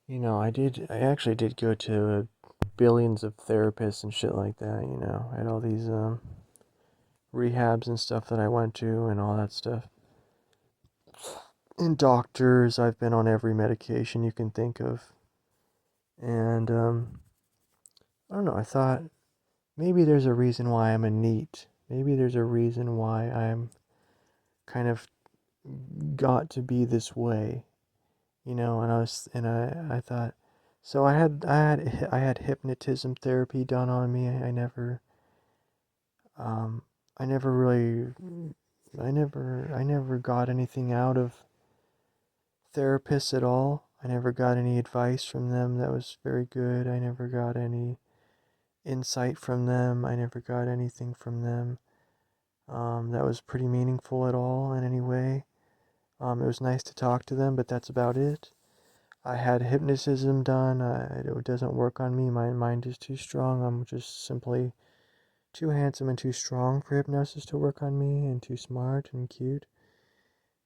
I actually did go to billions of therapists and shit like that, I had all these rehabs and stuff that I went to and all that stuff. And doctors, I've been on every medication you can think of. And I don't know, I thought maybe there's a reason why I'm a NeEt. Maybe there's a reason why I'm kind of got to be this way, and I thought, so I had hypnotism therapy done on me. Um I never really I never got anything out of therapists at all. I never got any advice from them that was very good. I never got any insight from them. I never got anything from them that was pretty meaningful at all in any way. It was nice to talk to them, but that's about it. I had hypnotism done. It doesn't work on me. My mind is too strong. I'm just simply too handsome and too strong for hypnosis to work on me, and too smart and cute.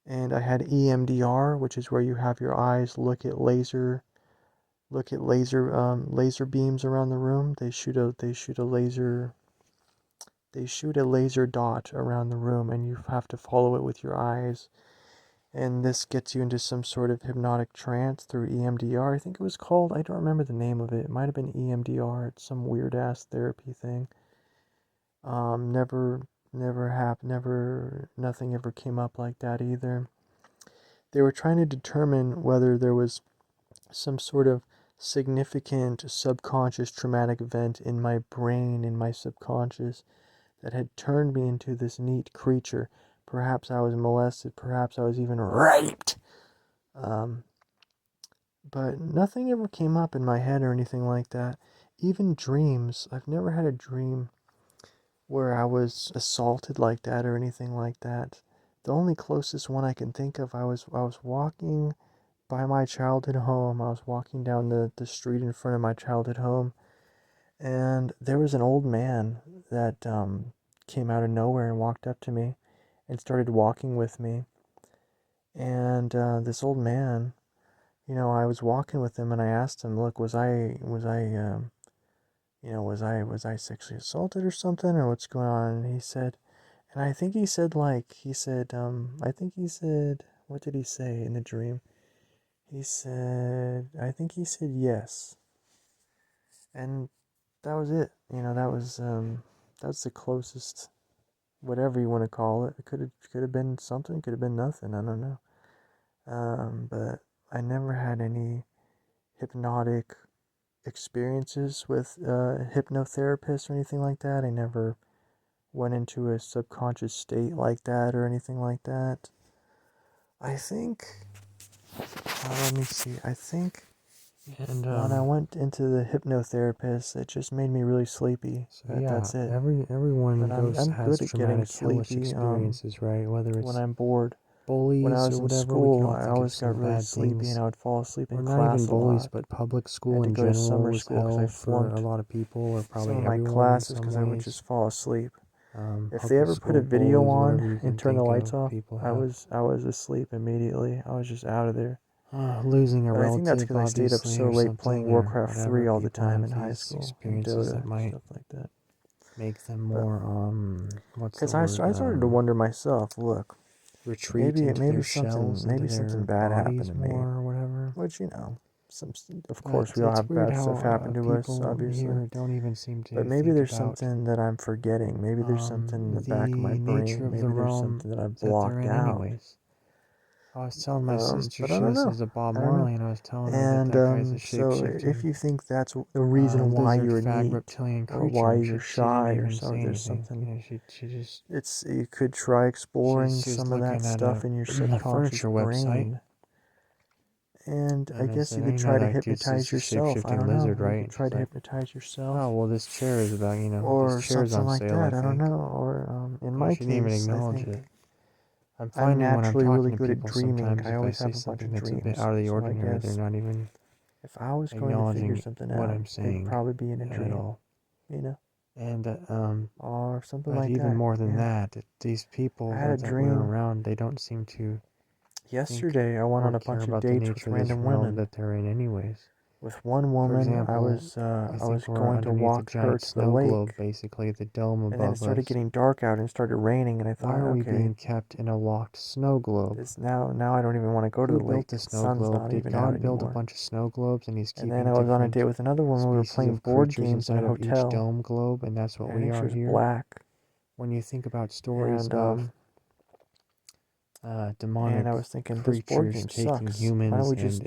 And I had EMDR, which is where you have your eyes look at laser beams around the room. They shoot a laser dot around the room, and you have to follow it with your eyes. And this gets you into some sort of hypnotic trance through EMDR. I think it was called. I don't remember the name of it. It might have been EMDR. It's some weird ass therapy thing. Nothing ever came up like that either. They were trying to determine whether there was some sort of significant subconscious traumatic event in my brain, in my subconscious, that had turned me into this neat creature. Perhaps I was molested, perhaps I was even raped. Um, but nothing ever came up in my head or anything like that. Even dreams, I've never had a dream where I was assaulted like that or anything like that. The only closest one I can think of, I was walking by my childhood home. I was walking down the street in front of my childhood home, and there was an old man that came out of nowhere and walked up to me and started walking with me. And this old man, I was walking with him, and I asked him, "Look, was I sexually assaulted or something, or what's going on?" And he said, and I think he said, I think he said, what did he say in the dream? I think he said yes. And that was it. That's the closest, whatever you want to call it. It could have been something, could have been nothing. I don't know. But I never had any hypnotic experiences with hypnotherapists or anything like that. I never went into a subconscious state like that or anything like that. I think, let me see. I think And when I went into the hypnotherapist, it just made me really sleepy. so yeah, That's it. everyone But I'm goes I'm has good at getting traumatic, hellish sleepy experiences, right? Whether when it's I'm bored. When I bullies or was in whatever, we can school, all I think of always some got really bad sleepy and things. I would fall asleep Or in not even class a bullies, lot. but public I school had to in go to general summer was school because I hell for a flunked lot of people, or some probably of my everyone in classes some because I would ways. just fall asleep. If they Public ever put a school video bullies, on whatever you and can turn the think lights of, off, people I have. was I was asleep immediately. I was just out of there. Losing a But I think that's relative, because I stayed up obviously, so or late playing something, or Warcraft whatever. 3 all the People time have in high these school and experiences that Dota, might stuff like that. make them But more, what's the because I word? started to wonder myself, look, Retreat maybe into maybe their something shells, into maybe their something bad happened bodies to me, more, or whatever. which some of But course we all it's have weird bad stuff how happen to us, people obviously. here don't even seem But to maybe think there's about something that I'm forgetting. Maybe there's something in the back of my the nature brain. of the Maybe there's realm something that I've that they're blocked in, out. anyways. I was telling my sister But I she don't know. listens to Bob I don't know. Marley, and I was telling her that And that guy's a so if shapeshifting, you think that's the reason why lizard, you're fag, neat reptilian or why creature, and you're she didn't shy or even say something, there's anything. something. She just It's you could try exploring she was some of that looking at stuff in your a subconscious furniture website, brain. And I and it guess you said, could "You know try to that dude's hypnotize just a yourself. I shapeshifting don't know. lizard, You right?" could And try she's to like, hypnotize "Oh, yourself. well, this chair is about, this Or chair's something on like sale, I that. I don't think." know. Or in Yeah, my she didn't even case, I acknowledge think it. I'm I'm finding when I'm naturally really talking to good at people, dreaming. sometimes I if I always say have a bunch something of that's a bit dreams. out of the So I ordinary, they're guess not even if I was going to figure acknowledging something what out, I'm it'd saying probably be in a at dream, all. you know? And Or something but like even that. more than Yeah. that, these I people had a that we're dream. around, they don't seem to Yesterday, I went on a bunch of about the dates with nature of this random realm women. that they're in anyways. With one For woman, I example, was I think we're going to underneath a walk her giant to the snow globe, lake, basically, the dome and then it above started us. getting dark out and it started raining, and I Why thought, are we okay, being kept in a locked snow globe? this now I don't even want to go to Who the built lake the 'cause the snow sun's globe? not Did even out God build a anymore. bunch of snow globes and he's And then keeping I was on a date different with another woman. We were species playing of board creatures games in a inside of each hotel, dome globe, and that's what and I we think she are was here? black, When you think about stories and of I demonic was thinking this board creatures game taking sucks. Why don't humans we and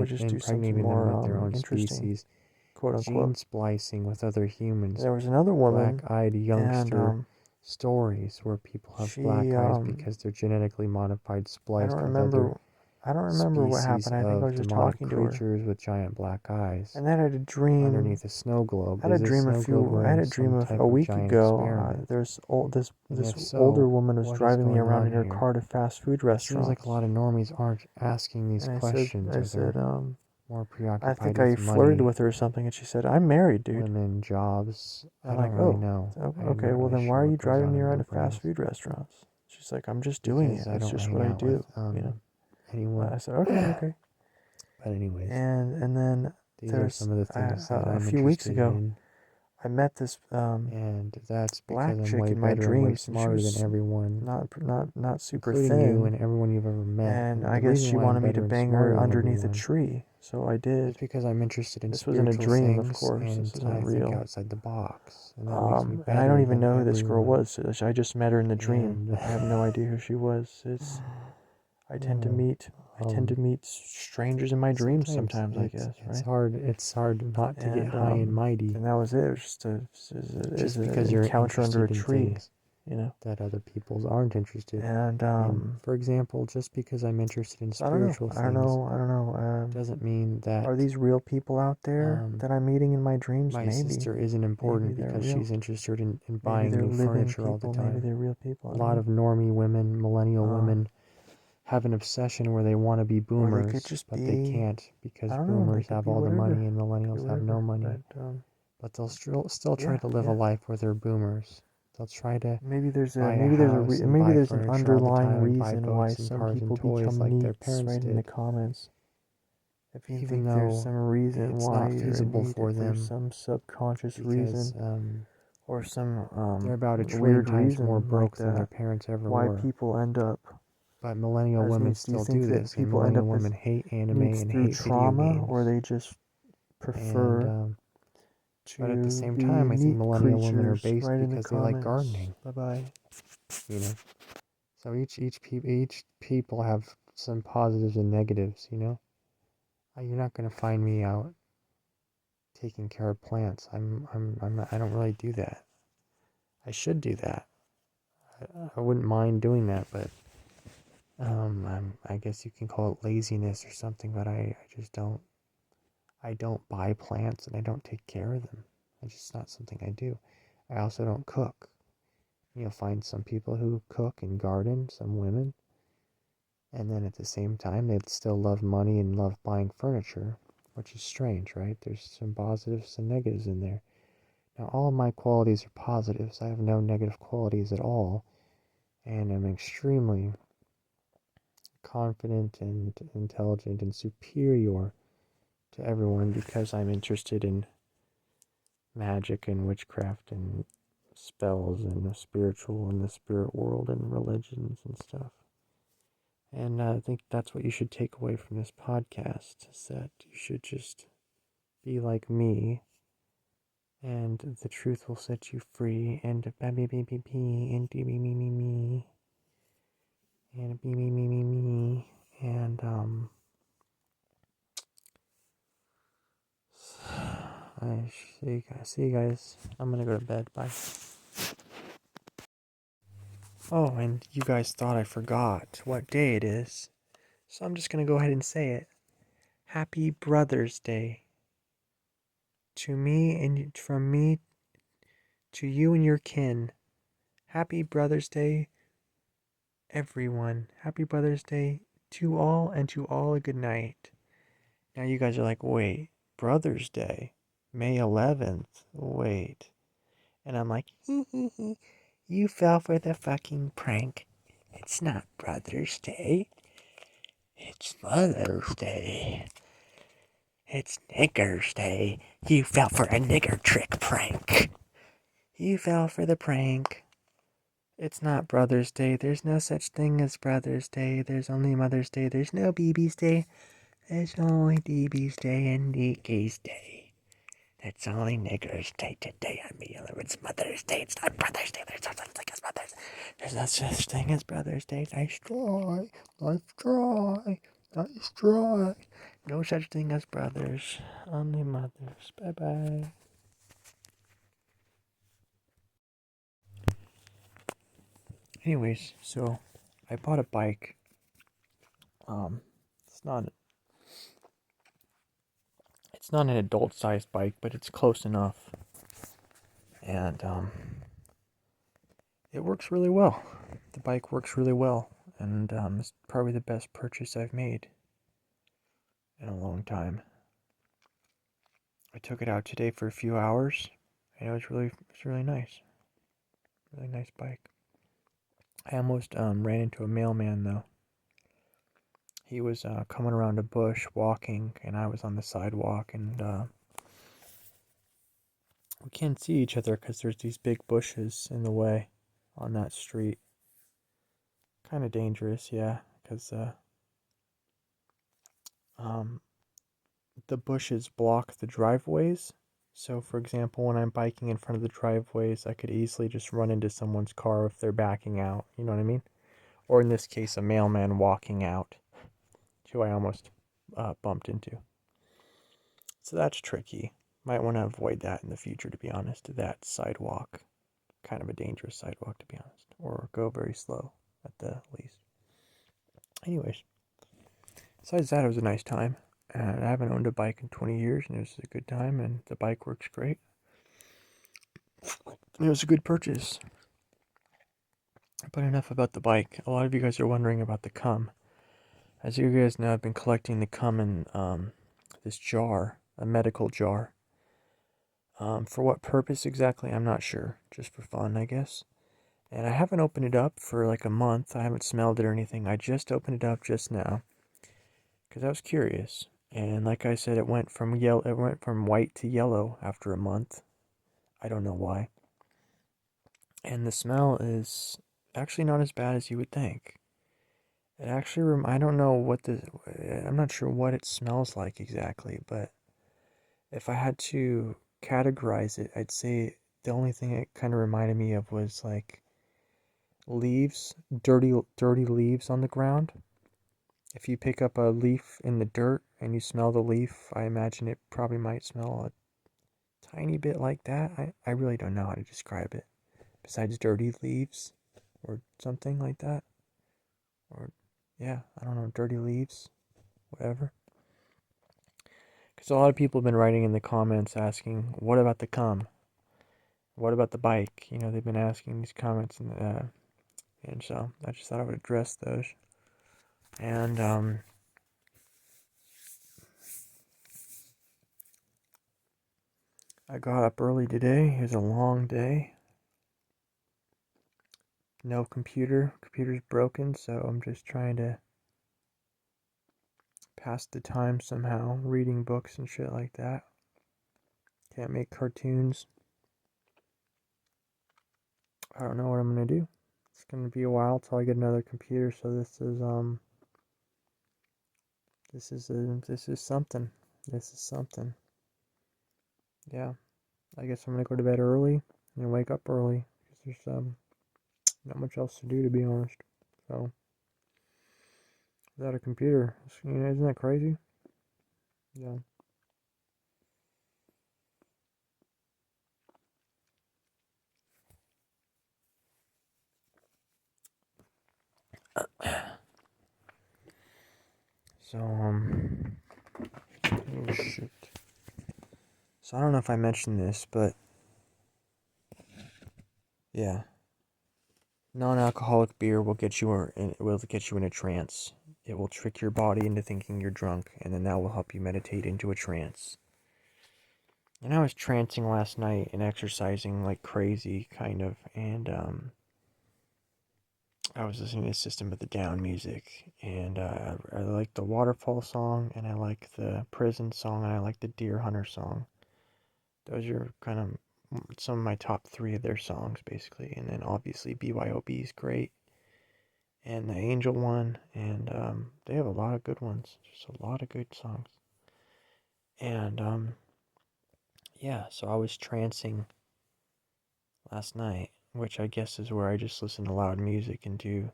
just do something impregnating them with their more own interesting, species, quote gene unquote? splicing with other humans, There was another woman, black-eyed and youngster stories where people have she black eyes because they're genetically modified, I don't spliced with other remember I don't remember what species happened. I think I of was just demonic talking to her. creatures with giant black eyes And then I had a dream. underneath a snow globe. I had a Is this dream snow globe I had running a dream some of a type of week giant ago. experiment? And This if older so, woman was what is driving me going around on in her here? car to fast food It seems like a restaurants. lot of normies aren't asking these And questions, I or said, they're more I preoccupied think I with flirted money, with her or something, and she said, "I'm married, dude." women, jobs. And I I'm don't like, really "Oh, know. I am okay. not Well, really then why sure are you what goes driving on me in around their to fast brains food restaurants?" She's like, "I'm just doing because it. I It's don't just hang what I out with do, you know." anyone. I said, "Okay, okay." But anyways, And then these are some of the things that a I'm few weeks interested ago, in. I met this And that's because black I'm chick way in my better and way dreams, and she smarter than was everyone, not super including you thin, and everyone you've ever met. and And I the guess reason she why I'm wanted me to better and bang smarter her than underneath a everyone tree, so I is did. because I'm interested in This wasn't a spiritual dream, of things course. This and isn't I think real. outside the box. And that makes me And I don't better even than know who this girl everyone. was. I just met her in the dream. And I have no idea who she was. I tend to um, meet strangers in my dreams sometimes sometimes, I guess, right? it's hard not to get And high and mighty and that was it. It was just just an because you're encounter under a interested in tree, things you know. that other people aren't interested And in. For example, just because I'm interested in so I don't know. spiritual things I don't know. doesn't mean Are that these real people out there um, that I'm meeting in my dreams? my Maybe. sister isn't Maybe important they're because real. she's interested in Maybe buying they're new living furniture all the people. Maybe time. they're real people. A I don't lot know. of normie women, millennial women, have an obsession where they want to be Or they could boomers, just but they be, can't because I don't know, they boomers could have be all the whatever. money and Could be millennials have no whatever. money. But But they'll still try yeah, to live a yeah. life where they're boomers. They'll try to buy a Maybe house and buy there's an furniture all the underlying time and buy reason why boats and some cars and people toys become like their neats. parents Write in the did, comments if you even think there's though some reason it's why not you're a feasible neat, for if there's them some subconscious because reason or some they're about a trillion weird times more reason like broke than their that parents ever why were. people end up But millennial as women neats. Do you still think do that this, and people end millennial up as women hate anime needs and through hate video trauma, or games. they just And prefer but at the to same be time, I think neat millennial women are creatures? based Write in the because they like comments. gardening. Bye bye. You know, so each people have some positives and negatives. You know, you're not gonna find me out taking care of plants. I'm not, I don't really do that. I should do that. I wouldn't mind doing that, but I guess you can call it laziness or something. But I just don't. I don't buy plants and I don't take care of them. It's just not something I do. I also don't cook. You'll find some people who cook and garden, some women, and then at the same time they still love money and love buying furniture, which is strange, right? There's some positives and negatives in there. Now, all of my qualities are positives. I have no negative qualities at all, and I'm extremely confident and intelligent and superior to everyone because I'm interested in magic and witchcraft and spells and the spiritual and the spirit world and religions and stuff. And I think that's what you should take away from this podcast, is that you should just be like me and the truth will set you free and and be me and be me and I see you guys. I'm gonna go to bed. Bye. Oh, and you guys thought I forgot what day it is. So I'm just going to go ahead and say it. Happy Brothers Day. To me and from me to you and your kin. Happy Brothers Day, everyone. Happy Brothers Day to all, and to all a good night. Now you guys are like, wait, Brothers Day? May 11th? Wait. And I'm like, you fell for the fucking prank. It's not Brothers Day. It's Mother's Day. It's Nigger's Day. You fell for a nigger trick prank. You fell for the prank. It's not Brother's Day. There's no such thing as Brother's Day. There's only Mother's Day. There's no BB's Day. There's only DB's Day and DK's Day. It's only Nigger's Day today. I mean, it's Mother's Day. It's not Brother's Day. There's no such thing as Mother's Day. There's no such thing as Brother's Day. Nice try. Nice try. Nice try. No such thing as brothers. Only mothers. Bye bye. Anyways, so I bought a bike. It's not an adult sized bike, but it's close enough. And it works really well. The bike works really well, and it's probably the best purchase I've made in a long time. I took it out today for a few hours, and it's really nice. Really nice bike. I almost ran into a mailman though. He was coming around a bush walking, and I was on the sidewalk, and we can't see each other because there's these big bushes in the way on that street. Kind of dangerous, yeah, because um, the bushes block the driveways. So, for example, when I'm biking in front of the driveways, I could easily just run into someone's car if they're backing out. You know what I mean? Or in this case, a mailman walking out, who I almost bumped into. So that's tricky. Might want to avoid that in the future, to be honest. That sidewalk, kind of a dangerous sidewalk, to be honest. Or go very slow at the least. Anyways, besides that, it was a nice time. And I haven't owned a bike in 20 years, and it was a good time, and the bike works great. And it was a good purchase. But enough about the bike. A lot of you guys are wondering about the cum. As you guys know, I've been collecting the cum in this jar, a medical jar. For what purpose exactly, I'm not sure. Just for fun, I guess. And I haven't opened it up for like a month. I haven't smelled it or anything. I just opened it up just now because I was curious. And like I said, it went from white to yellow after a month. I don't know why. And the smell is actually not as bad as you would think. It actually, I don't know I'm not sure what it smells like exactly, but if I had to categorize it, I'd say the only thing it kind of reminded me of was like leaves, dirty leaves on the ground. If you pick up a leaf in the dirt and you smell the leaf, I imagine it probably might smell a tiny bit like that. I really don't know how to describe it. Besides dirty leaves or something like that. Or, yeah, I don't know, dirty leaves, whatever. Because a lot of people have been writing in the comments asking, what about the cum? What about the bike? You know, they've been asking these comments, and so I just thought I would address those. And I got up early today. It was a long day. No computer. Computer's broken, so I'm just trying to pass the time somehow, reading books and shit like that. Can't make cartoons. I don't know what I'm gonna do. It's gonna be a while till I get another computer, so this is something. This is something. Yeah. I guess I'm gonna go to bed early and wake up early because there's not much else to do, to be honest. So without a computer, isn't that crazy? Yeah. So oh shit. So I don't know if I mentioned this, but yeah, non-alcoholic beer will get you in a trance. It will trick your body into thinking you're drunk, and then that will help you meditate into a trance. And I was trancing last night and exercising like crazy, kind of, and I was listening to System of the Down music, and I like the Waterfall song, and I like the Prison song, and I like the Deer Hunter song. Those are kind of some of my top three of their songs, basically. And then obviously BYOB is great, and the Angel one, and they have a lot of good ones. Just a lot of good songs. And yeah, so I was trancing last night, which I guess is where I just listen to loud music and do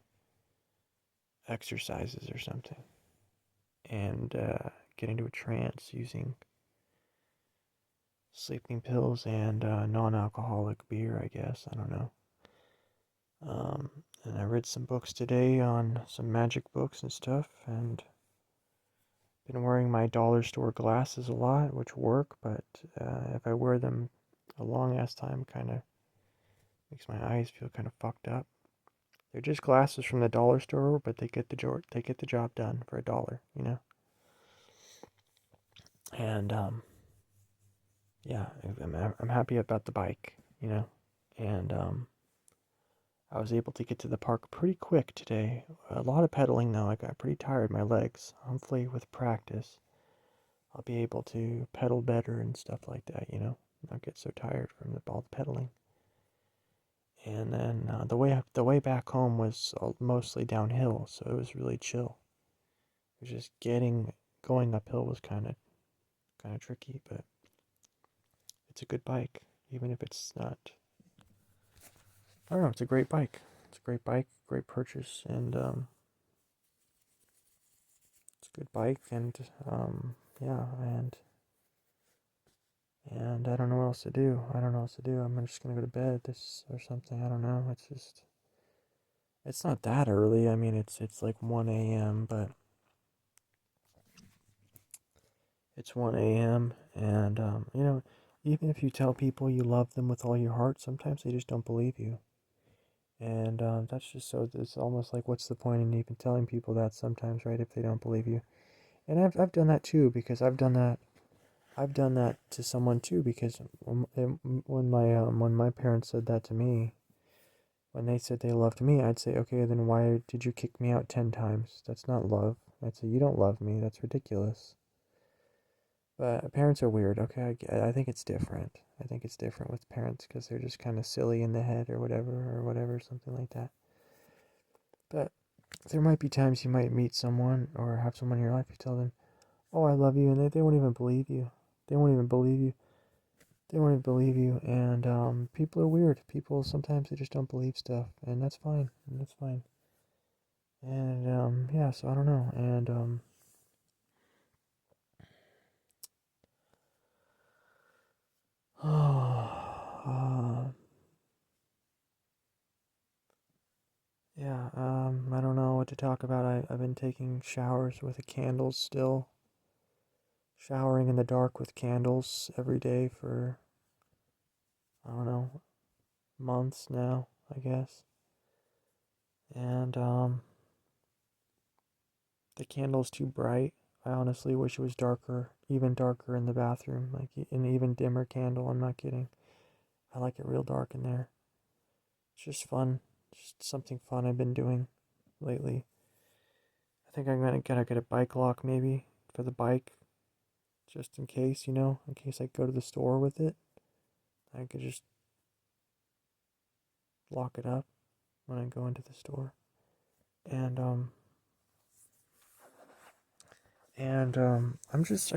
exercises or something, and get into a trance using sleeping pills and non-alcoholic beer. I guess I don't know. And I read some books today on some magic books and stuff, and been wearing my dollar store glasses a lot, which work, but if I wear them a long ass time, kind of makes my eyes feel kind of fucked up. They're just glasses from the dollar store, but they get the job done for $1, you know. And yeah, I'm happy about the bike, you know, and I was able to get to the park pretty quick today. A lot of pedaling though. I got pretty tired. My legs. Hopefully, with practice, I'll be able to pedal better and stuff like that. You know, not get so tired from all the pedaling. And then the way back home was mostly downhill, so it was really chill. It was just going uphill was kind of tricky, but it's a good bike, even if it's not. I don't know. It's a great bike. It's a great bike, great purchase, and it's a good bike, and yeah, and I don't know what else to do. I don't know what else to do. I'm just gonna go to bed this or something. I don't know. It's not that early. I mean, it's like 1 a.m., but it's 1 a.m. and you know, even if you tell people you love them with all your heart, sometimes they just don't believe you. And that's just so it's almost like what's the point in even telling people that sometimes, right? If they don't believe you. And I've done that too because I've done that to someone too because when my parents said that to me, when they said they loved me, I'd say, okay, then why did you kick me out 10 times? That's not love. I'd say you don't love me. That's ridiculous. But parents are weird. Okay, I think it's different. I think it's different with parents because they're just kind of silly in the head or whatever, something like that. But there might be times you might meet someone or have someone in your life. You tell them, "Oh, I love you," and they won't even believe you. They won't even believe you. They won't even believe you. And people are weird. People sometimes they just don't believe stuff, and that's fine. And that's fine. And yeah, so I don't know. And yeah, I don't know what to talk about. I've been taking showers with the candles still. Showering in the dark with candles every day for, I don't know, months now, I guess. And the candle's too bright. I honestly wish it was darker, even darker in the bathroom, like an even dimmer candle. I'm not kidding. I like it real dark in there. It's just fun. Just something fun I've been doing lately. I think I'm gonna get a bike lock maybe for the bike, just in case, you know, in case I go to the store with it. I could just lock it up when I go into the store. And I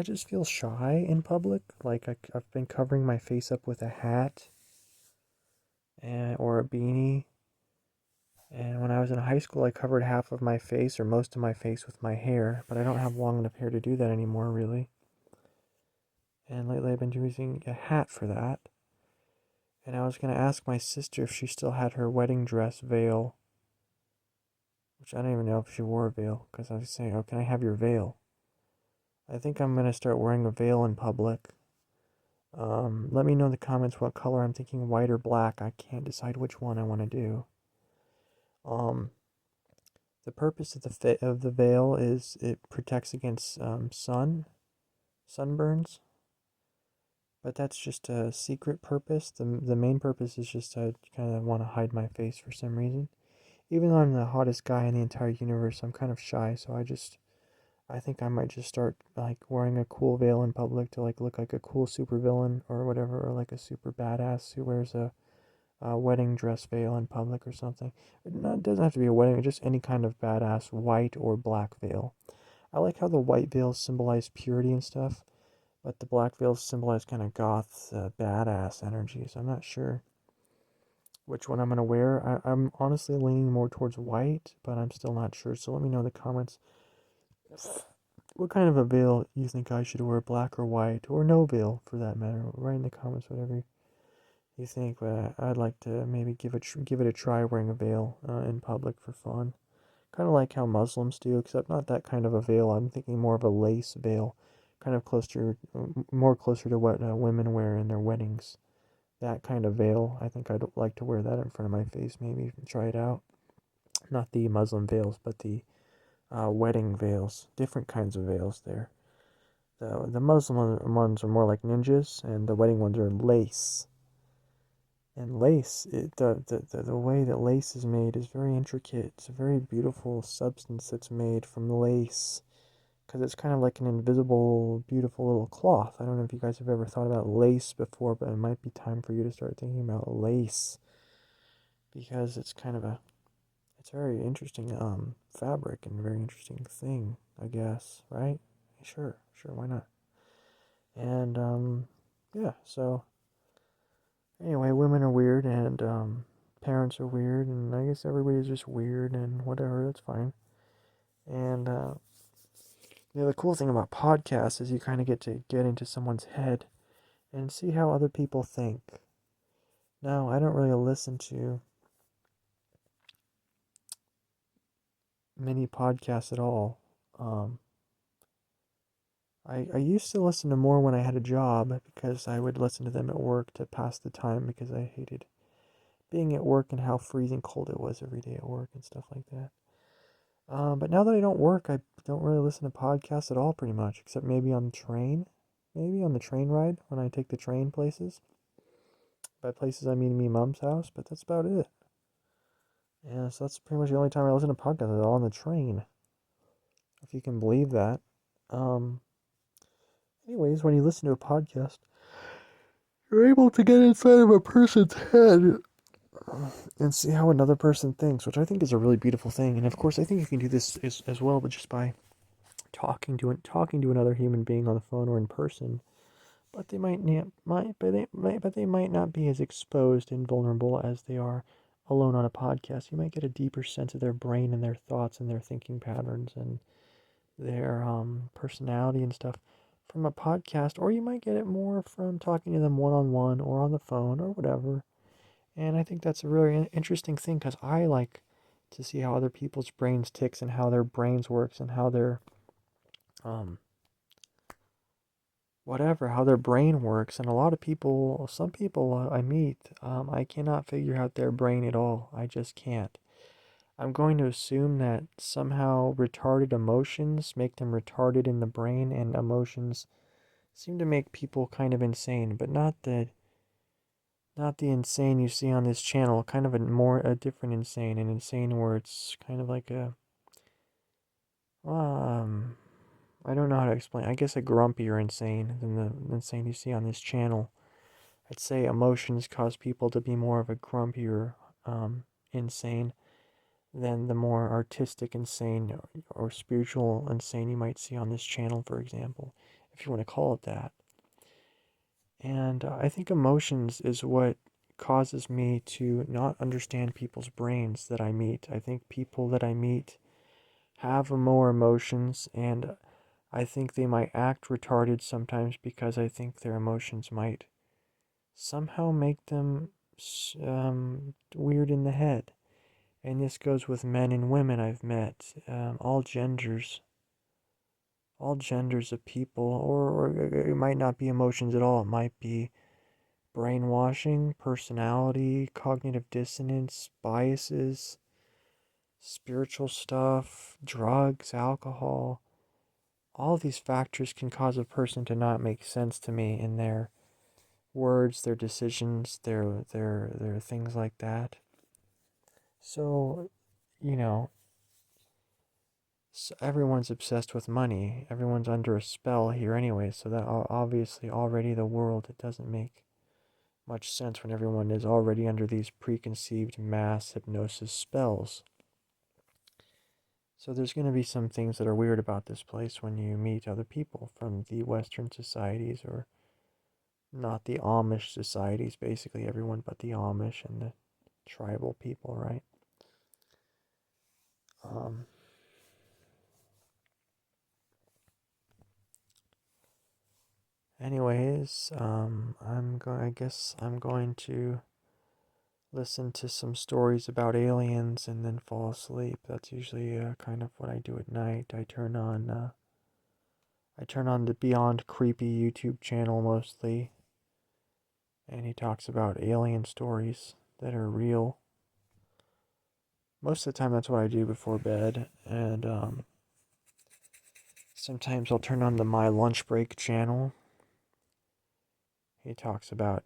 just feel shy in public. Like I've been covering my face up with a hat or a beanie. And when I was in high school, I covered half of my face or most of my face with my hair, but I don't have long enough hair to do that anymore, really. And lately I've been using a hat for that. And I was going to ask my sister if she still had her wedding dress veil, which I don't even know if she wore a veil, because I was saying, oh, can I have your veil? I think I'm going to start wearing a veil in public. Let me know in the comments what color I'm thinking, white or black. I can't decide which one I want to do. Um, the purpose of the veil is it protects against sunburns, but that's just a secret purpose. The main purpose is just I kind of want to hide my face for some reason. even though I'm the hottest guy in the entire universe, I'm kind of shy. So I think I might just start like wearing a cool veil in public to like look like a cool supervillain or whatever, or like a super badass who wears a wedding dress veil in public or something. It doesn't have to be a wedding, just any kind of badass white or black veil. I like how the white veils symbolize purity and stuff, but the black veils symbolize kind of goth, badass energy. So I'm not sure which one I'm gonna wear. I'm honestly leaning more towards white, but I'm still not sure. So let me know in the comments what kind of a veil you think I should wear, black or white, or no veil for that matter. Write in the comments whatever you think. But I'd like to maybe give it a try wearing a veil in public for fun. Kind of like how Muslims do, except not that kind of a veil. I'm thinking more of a lace veil, kind of more closer to what women wear in their weddings. That kind of veil. I think I'd like to wear that in front of my face, maybe try it out. Not the Muslim veils, but the wedding veils. Different kinds of veils there. The Muslim ones are more like ninjas, and the wedding ones are lace. And lace, the way that lace is made is very intricate. It's a very beautiful substance that's made from lace. Because it's kind of like an invisible, beautiful little cloth. I don't know if you guys have ever thought about lace before, but it might be time for you to start thinking about lace. Because it's a very interesting fabric and very interesting thing, I guess, right? Sure, why not? And yeah, so anyway, women are weird and parents are weird, and I guess everybody's just weird and whatever, that's fine. And the cool thing about podcasts is you kind of get to get into someone's head and see how other people think. Now, I don't really listen to many podcasts at all. Um, I used to listen to more when I had a job because I would listen to them at work to pass the time because I hated being at work and how freezing cold it was every day at work and stuff like that. But now that I don't work, I don't really listen to podcasts at all pretty much, except maybe on the train. Maybe on the train ride when I take the train places. By places, I mean me mom's house, but that's about it. Yeah, so that's pretty much the only time I listen to podcasts is on the train, if you can believe that. Um, anyways, when you listen to a podcast, you're able to get inside of a person's head and see how another person thinks, which I think is a really beautiful thing. And of course, I think you can do this as well, but just by talking to another human being on the phone or in person. But they but they might not be as exposed and vulnerable as they are alone on a podcast. You might get a deeper sense of their brain and their thoughts and their thinking patterns and their personality and stuff from a podcast, or you might get it more from talking to them one on one or on the phone or whatever. And I think that's a really interesting thing because I like to see how other people's brains ticks and how their brains works and how their um whatever, how their brain works. And a lot of people, some people I meet, I cannot figure out their brain at all. I just can't. I'm going to assume that somehow retarded emotions make them retarded in the brain, and emotions seem to make people kind of insane, but not the insane you see on this channel. Kind of a different insane, an insane where it's kind of like a um. I don't know how to explain. I guess a grumpier insane than the insane you see on this channel. I'd say emotions cause people to be more of a grumpier insane than the more artistic insane or spiritual insane you might see on this channel, for example, if you want to call it that. And I think emotions is what causes me to not understand people's brains that I meet. I think people that I meet have more emotions, and I think they might act retarded sometimes because I think their emotions might somehow make them weird in the head. And this goes with men and women I've met, all genders of people, or it might not be emotions at all. It might be brainwashing, personality, cognitive dissonance, biases, spiritual stuff, drugs, alcohol. All of these factors can cause a person to not make sense to me in their words, their decisions, their things like that. So you know, everyone's obsessed with money. Everyone's under a spell here anyway, so that obviously already the world, it doesn't make much sense when everyone is already under these preconceived mass hypnosis spells. So there's going to be some things that are weird about this place when you meet other people from the Western societies, or not the Amish societies, basically everyone but the Amish and the tribal people, right? Um, Anyways, I guess I'm going to listen to some stories about aliens and then fall asleep. That's usually kind of what I do at night. I turn on the Beyond Creepy YouTube channel mostly, and he talks about alien stories that are real. Most of the time, that's what I do before bed, and sometimes I'll turn on the My Lunch Break channel. He talks about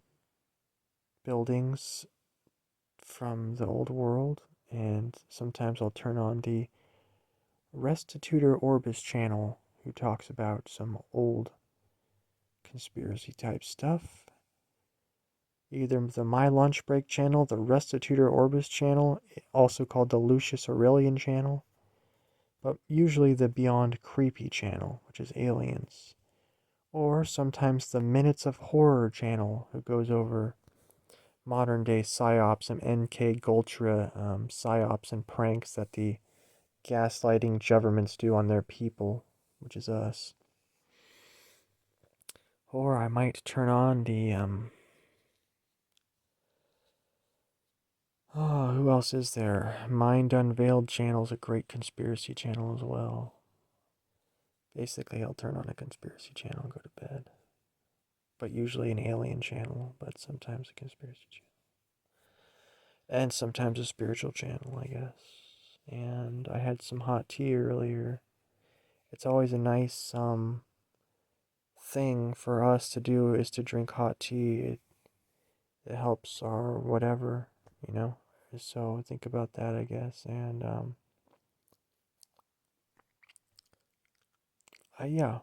buildings from the old world, and sometimes I'll turn on the Restitutor Orbis channel, who talks about some old conspiracy type stuff. Either the My Lunch Break channel, the Restitutor Orbis channel, also called the Lucius Aurelian channel, but usually the Beyond Creepy channel, which is aliens. Or sometimes the Minutes of Horror channel, who goes over modern day psyops and MK Ultra psyops and pranks that the gaslighting governments do on their people, which is us. Or I might turn on the oh, who else is there? Mind Unveiled channel is a great conspiracy channel as well. Basically, I'll turn on a conspiracy channel and go to bed. But usually an alien channel, but sometimes a conspiracy channel. And sometimes a spiritual channel, I guess. And I had some hot tea earlier. It's always a nice thing for us to do, is to drink hot tea. It helps our whatever, you know. So think about that, I guess. And yeah,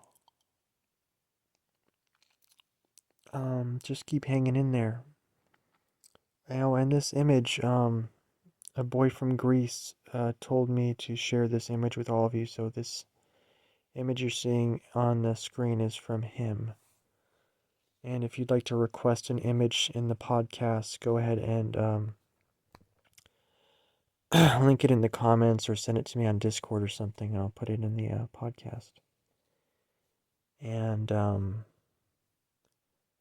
just keep hanging in there. And this image, a boy from Greece told me to share this image with all of you. So this image you're seeing on the screen is from him. And if you'd like to request an image in the podcast, go ahead and link it in the comments or send it to me on Discord or something, and I'll put it in the podcast. And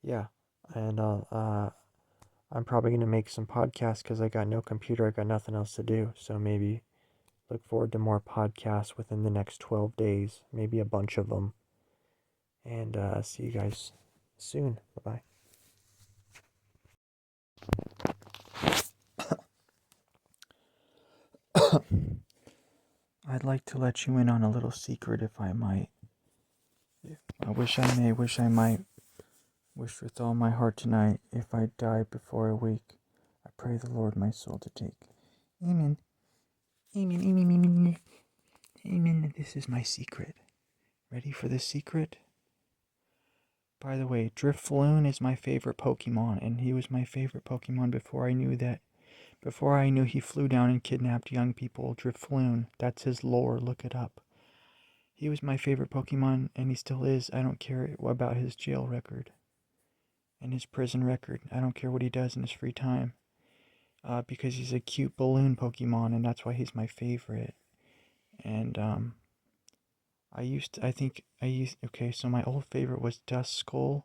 yeah, and I'm probably gonna make some podcasts because I got no computer, I got nothing else to do. So maybe look forward to more podcasts within the next 12 days, maybe a bunch of them. And see you guys soon. Bye bye. I'd like to let you in on a little secret, if I might. I wish I might, wish with all my heart tonight, if I die before a week, I pray the Lord my soul to take. Amen. Amen, amen, amen, amen. This is my secret. Ready for the secret? By the way, Drifloon is my favorite Pokemon, and he was my favorite Pokemon before I knew that. Before I knew he flew down and kidnapped young people. Drifloon, that's his lore, look it up. He was my favorite Pokemon, and he still is. I don't care about his jail record and his prison record. I don't care what he does in his free time. Because he's a cute balloon Pokemon, and that's why he's my favorite. And, okay, so my old favorite was Duskull,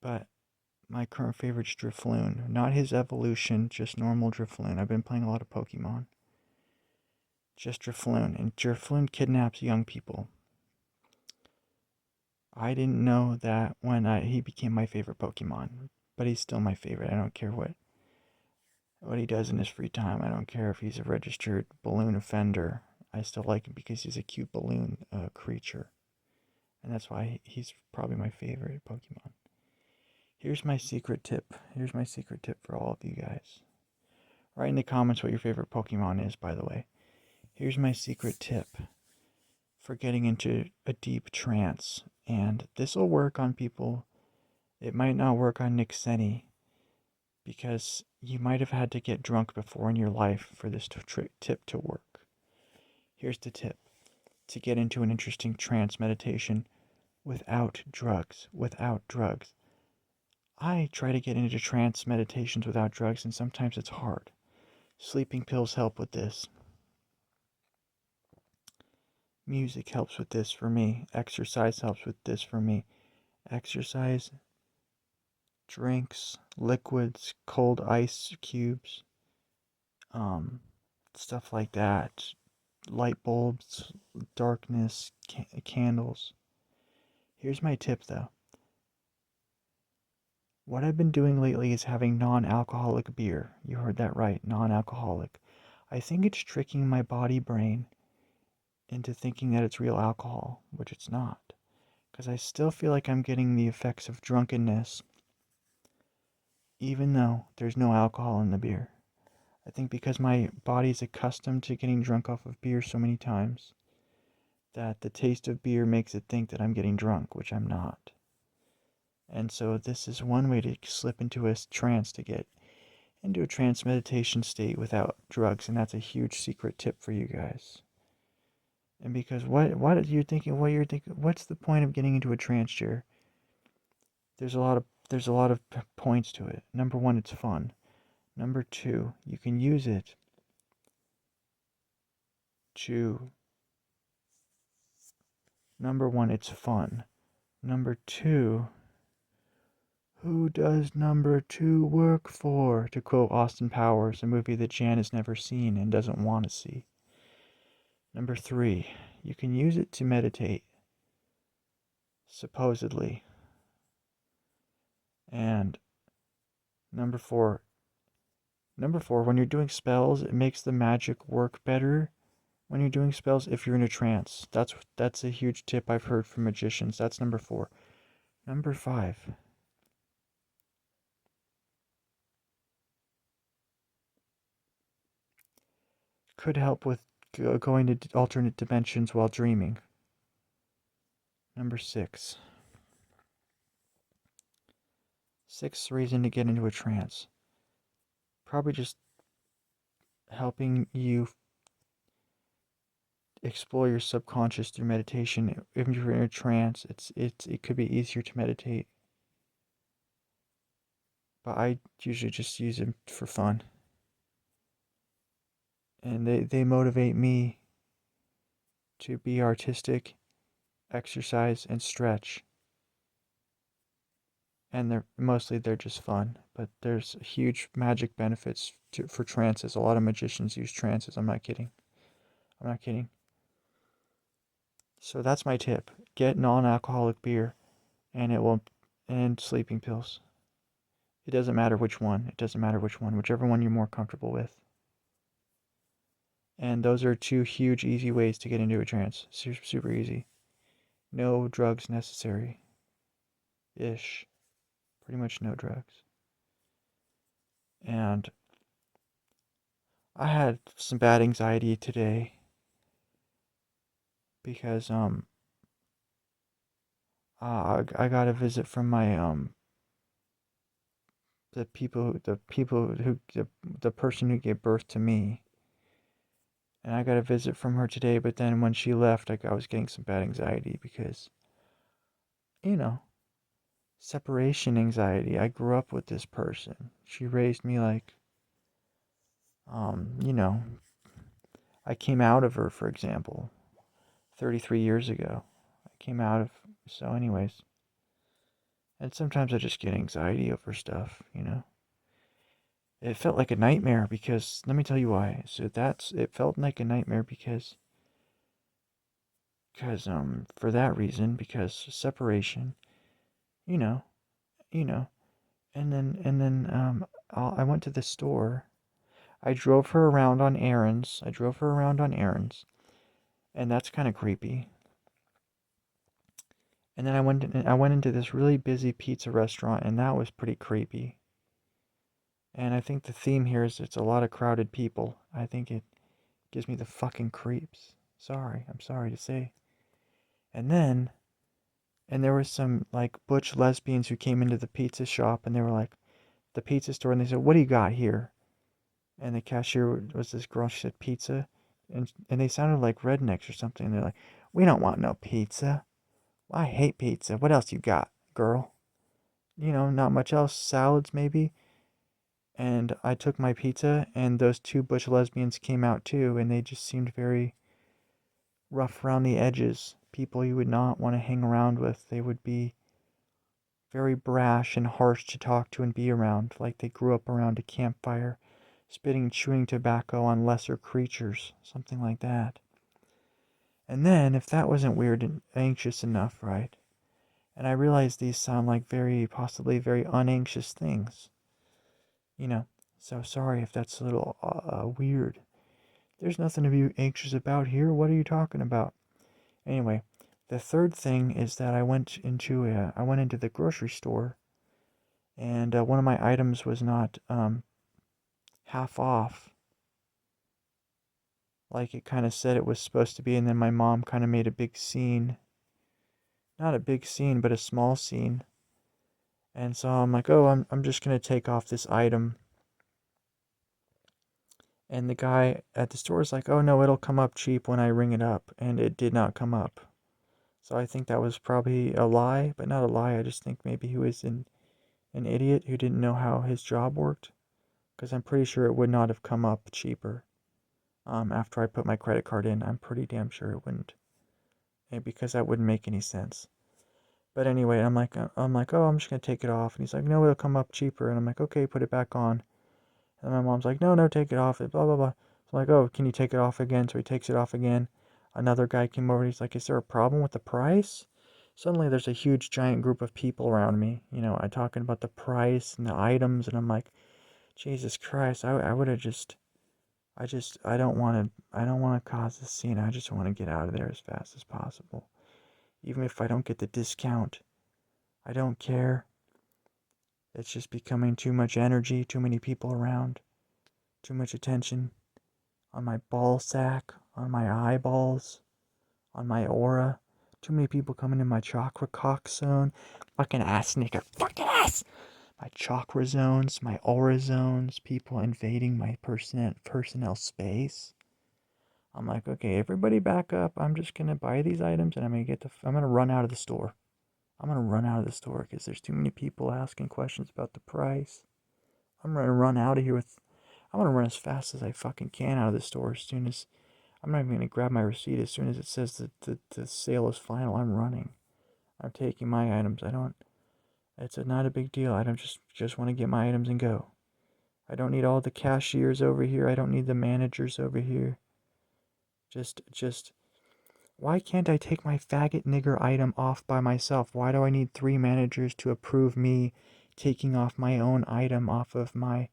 but my current favorite's Drifloon. Not his evolution, just normal Drifloon. I've been playing a lot of Pokemon. Just Drifloon, and Drifloon kidnaps young people. I didn't know that when he became my favorite Pokemon, but he's still my favorite. I don't care what he does in his free time. I don't care if he's a registered balloon offender. I still like him because he's a cute balloon creature, and that's why he's probably my favorite Pokemon. Here's my secret tip. Here's my secret tip for all of you guys. Write in the comments what your favorite Pokemon is, by the way. Here's my secret tip for getting into a deep trance. And this will work on people. It might not work on Nick Senny because you might have had to get drunk before in your life for this tip to work. Here's the tip to get into an interesting trance meditation without drugs. Without drugs. I try to get into trance meditations without drugs, and sometimes it's hard. Sleeping pills help with this. Music helps with this for me. Exercise helps with this for me. Exercise, drinks, liquids, cold ice cubes, um, stuff like that. Light bulbs, darkness, candles. Here's my tip though. What I've been doing lately is having non alcoholic beer. You heard that right, non alcoholic. I think it's tricking my body brain into thinking that it's real alcohol, which it's not. Because I still feel like I'm getting the effects of drunkenness, even though there's no alcohol in the beer. I think because my body's accustomed to getting drunk off of beer so many times, that the taste of beer makes it think that I'm getting drunk, which I'm not. And so this is one way to slip into a trance, to get into a trance meditation state without drugs, and that's a huge secret tip for you guys. And because what you're thinking, what's the point of getting into a trance chair? There's a lot of points to it. Number one, it's fun. Number two, you can use it to. Number one, it's fun. Number two, who does number two work for? To quote Austin Powers, a movie that Jan has never seen and doesn't want to see. Number three, you can use it to meditate, supposedly. And number four, when you're doing spells, it makes the magic work better when you're doing spells if you're in a trance. That's a huge tip I've heard from magicians. That's number four. Number five. Could help with going to alternate dimensions while dreaming. Number six. Sixth reason to get into a trance. Probably just helping you explore your subconscious through meditation. If you're in a trance, it could be easier to meditate. But I usually just use them for fun. And they motivate me to be artistic, exercise, and stretch. And they're just fun. But there's huge magic benefits for trances. A lot of magicians use trances. I'm not kidding. So that's my tip. Get non-alcoholic beer, and sleeping pills. It doesn't matter which one. Whichever one you're more comfortable with. And those are two huge, easy ways to get into a trance. Super easy. No drugs necessary. Ish. Pretty much no drugs. And I had some bad anxiety today because I got a visit from my the person who gave birth to me. And I got a visit from her today, but then when she left, I was getting some bad anxiety because, you know, separation anxiety. I grew up with this person. She raised me like, you know, I came out of her, for example, 33 years ago. So anyways. And sometimes I just get anxiety over stuff, you know. It felt like a nightmare because, let me tell you why. It felt like a nightmare because for that reason, because separation, you know, you know. And then I went to the store. I drove her around on errands. And that's kind of creepy. And then I went into this really busy pizza restaurant, and that was pretty creepy. And I think the theme here is it's a lot of crowded people. I think it gives me the fucking creeps. Sorry, I'm sorry to say. And then, and there was some like butch lesbians who came into the pizza shop and they were like, the pizza store, and they said, "What do you got here?" And the cashier was this girl. She said, "Pizza," and they sounded like rednecks or something. And they're like, "We don't want no pizza. I hate pizza. What else you got, girl? Not much else. Salads maybe." And I took my pizza, and those two butch lesbians came out too, and they just seemed very rough around the edges. People you would not want to hang around with. They would be very brash and harsh to talk to and be around, like they grew up around a campfire, spitting chewing tobacco on lesser creatures, something like that. And then, if that wasn't weird and anxious enough, right? And I realize these sound like possibly very unanxious things, you know. So sorry if that's a little weird. There's nothing to be anxious about here. What are you talking about? Anyway, the third thing is that I went into the grocery store, and one of my items was not half off, like it kind of said it was supposed to be, and then my mom kind of made a big scene. Not a big scene, but a small scene. And so I'm like, oh, I'm just gonna take off this item. And the guy at the store is like, oh no, it'll come up cheap when I ring it up, and it did not come up. So I think that was probably a lie, but not a lie. I just think maybe he was an idiot who didn't know how his job worked, because I'm pretty sure it would not have come up cheaper. After I put my credit card in, I'm pretty damn sure it wouldn't, and because that wouldn't make any sense. But anyway, I'm like, oh, I'm just gonna take it off, and he's like, no, it'll come up cheaper, and I'm like, okay, put it back on. And my mom's like, no, no, take it off, blah blah blah. So I'm like, oh, can you take it off again? So he takes it off again. Another guy came over, and he's like, is there a problem with the price? Suddenly, there's a huge, giant group of people around me. I'm talking about the price and the items, and I'm like, Jesus Christ, I would have just, I don't want to cause a scene. I just want to get out of there as fast as possible. Even if I don't get the discount, I don't care. It's just becoming too much energy, too many people around, too much attention on my ball sack, on my eyeballs, on my aura. Too many people coming in my chakra cock zone. Fucking ass nigger. Fucking ass! My chakra zones, my aura zones, people invading my personnel space. I'm like, okay, everybody back up. I'm just gonna buy these items and I'm gonna run out of the store. I'm gonna run out of the store because there's too many people asking questions about the price. I'm gonna run out of here I'm gonna run as fast as I fucking can out of the store as soon as. I'm not even gonna grab my receipt as soon as it says that the sale is final. I'm running. I'm taking my items. I don't. Not a big deal. I don't just want to get my items and go. I don't need all the cashiers over here. I don't need the managers over here. Just Why can't I take my faggot nigger item off by myself? Why do I need 3 managers to approve me taking off my own item off of my